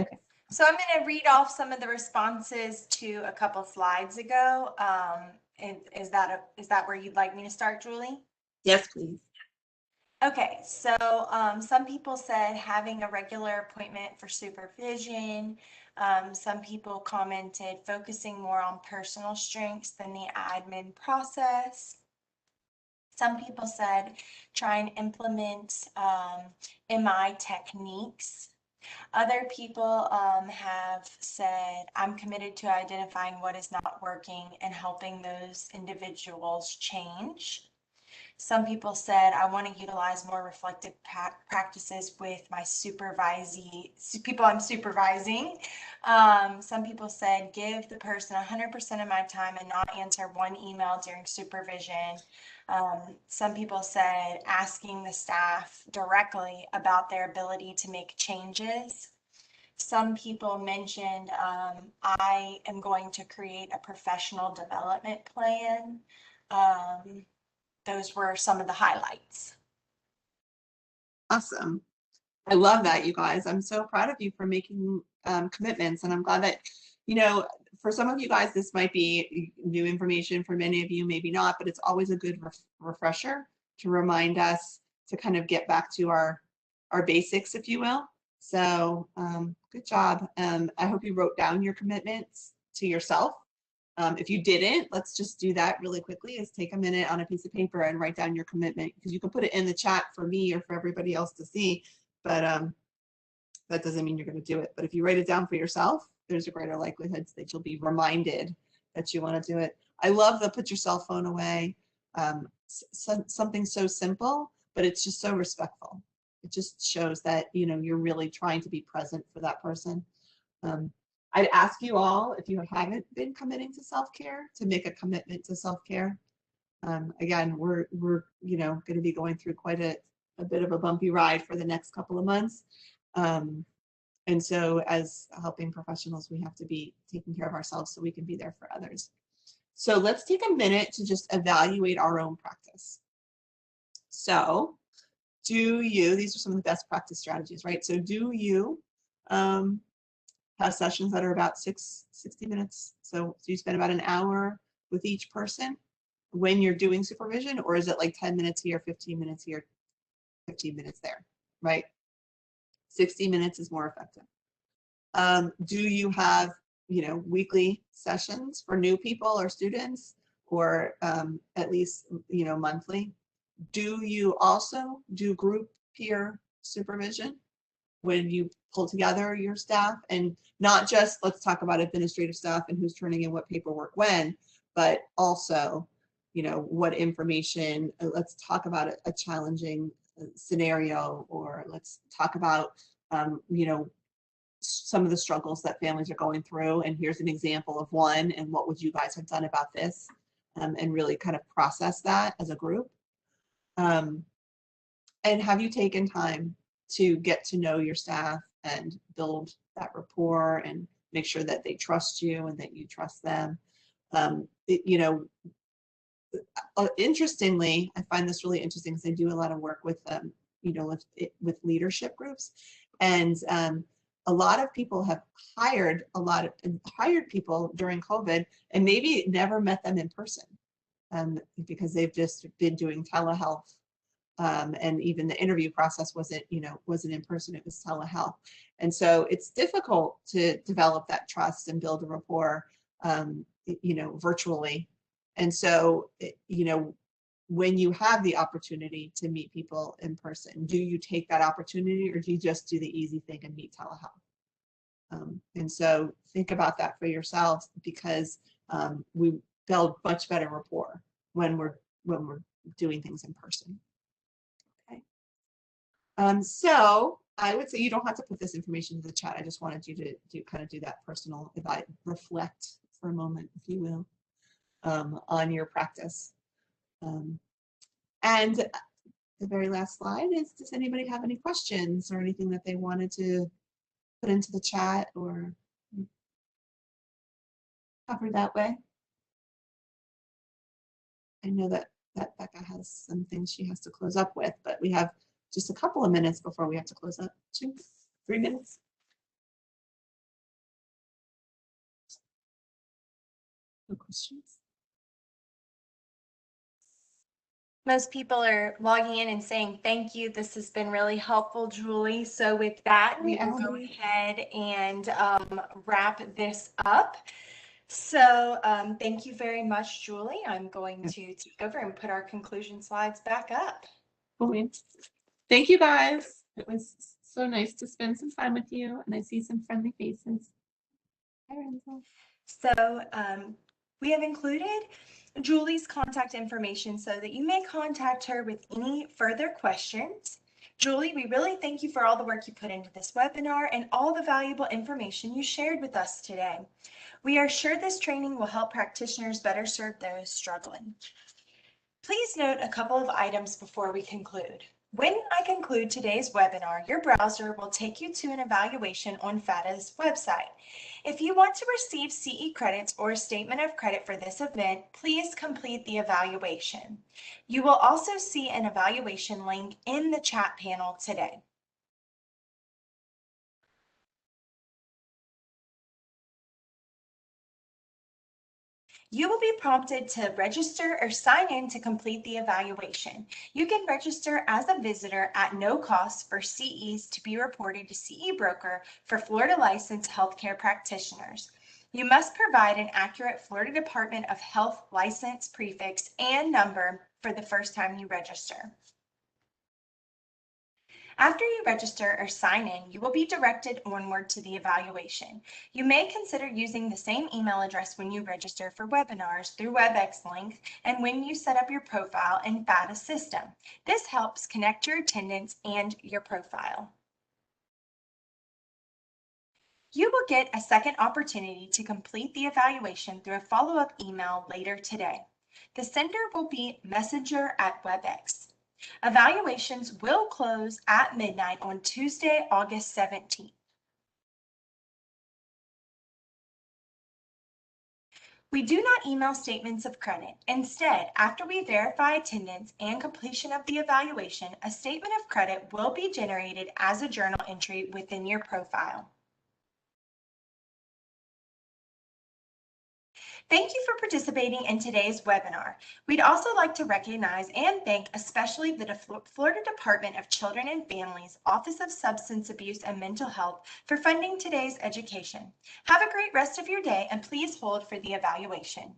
Okay. So I'm going to read off some of the responses to a couple slides ago. Is that where you'd like me to start, Julie? Yes, please. Okay, so some people said having a regular appointment for supervision. Some people commented focusing more on personal strengths than the admin process. Some people said try and implement MI techniques. Other people have said, I'm committed to identifying what is not working and helping those individuals change. Some people said, I want to utilize more reflective practices with my people I'm supervising. Some people said, give the person 100% of my time and not answer one email during supervision. Some people said, asking the staff directly about their ability to make changes. Some people mentioned, I am going to create a professional development plan. Those were some of the highlights. Awesome. I love that, you guys. I'm so proud of you for making commitments, and I'm glad that, for some of you guys, this might be new information. For many of you, maybe not, but it's always a good refresher to remind us to kind of get back to our basics, if you will. So good job. I hope you wrote down your commitments to yourself. If you didn't, let's just do that really quickly, is take a minute on a piece of paper and write down your commitment, because you can put it in the chat for me or for everybody else to see, but that doesn't mean you're going to do it. But if you write it down for yourself, there's a greater likelihood that you'll be reminded that you want to do it. I love the put your cell phone away. Something so simple, but it's just so respectful. It just shows that, you're really trying to be present for that person. I'd ask you all, if you haven't been committing to self-care, to make a commitment to self-care. Again, we're going to be going through quite a bit of a bumpy ride for the next couple of months. And so as helping professionals, we have to be taking care of ourselves so we can be there for others. So let's take a minute to just evaluate our own practice. So these are some of the best practice strategies, right? So do you have sessions that are about 60 minutes? So you spend about an hour with each person when you're doing supervision, or is it like 10 minutes here, 15 minutes here, 15 minutes there, right? 60 minutes is more effective. Do you have, weekly sessions for new people or students, or at least, monthly? Do you also do group peer supervision when you pull together your staff, and not just let's talk about administrative stuff and who's turning in what paperwork when, but also, what information, let's talk about a challenging scenario, or let's talk about, some of the struggles that families are going through, and here's an example of one, and what would you guys have done about this, and really kind of process that as a group. And have you taken time to get to know your staff and build that rapport and make sure that they trust you and that you trust them? Interestingly, I find this really interesting because I do a lot of work with with leadership groups, and a lot of people have hired people during COVID and maybe never met them in person. because they've just been doing telehealth. And even the interview process wasn't in person, it was telehealth. And so it's difficult to develop that trust and build a rapport, virtually. And so, when you have the opportunity to meet people in person, do you take that opportunity, or do you just do the easy thing and meet telehealth? And so think about that for yourselves, because we build much better rapport when we're doing things in person. Okay. So I would say you don't have to put this information in the chat. I just wanted you to do that personal reflect for a moment, if you will, on your practice. And the very last slide is, does anybody have any questions or anything that they wanted to put into the chat or cover that way? I know that Becca has some things she has to close up with, but we have just a couple of minutes before we have to close up. 2, 3 minutes. No questions? Most people are logging in and saying, thank you. This has been really helpful, Julie. So with that, we will go ahead and wrap this up. So thank you very much, Julie. I'm going to take over and put our conclusion slides back up. Thank you, guys. It was so nice to spend some time with you, and I see some friendly faces. Hi, Renzo. So we have included Julie's contact information so that you may contact her with any further questions. Julie, we really thank you for all the work you put into this webinar and all the valuable information you shared with us today. We are sure this training will help practitioners better serve those struggling. Please note a couple of items before we conclude. When I conclude today's webinar, your browser will take you to an evaluation on FATA's website. If you want to receive CE credits or a statement of credit for this event, please complete the evaluation. You will also see an evaluation link in the chat panel today. You will be prompted to register or sign in to complete the evaluation. You can register as a visitor at no cost for CEs to be reported to CE Broker for Florida licensed healthcare practitioners. You must provide an accurate Florida Department of Health license prefix and number for the first time you register. After you register or sign in, you will be directed onward to the evaluation. You may consider using the same email address when you register for webinars through WebEx link and when you set up your profile in FATA system. This helps connect your attendance and your profile. You will get a second opportunity to complete the evaluation through a follow-up email later today. The sender will be messenger@WebEx. Evaluations will close at midnight on Tuesday, August 17th. We do not email statements of credit. Instead, after we verify attendance and completion of the evaluation, a statement of credit will be generated as a journal entry within your profile. Thank you for participating in today's webinar. We'd also like to recognize and thank especially the Florida Department of Children and Families Office of Substance Abuse and Mental Health for funding today's education. Have a great rest of your day and please hold for the evaluation.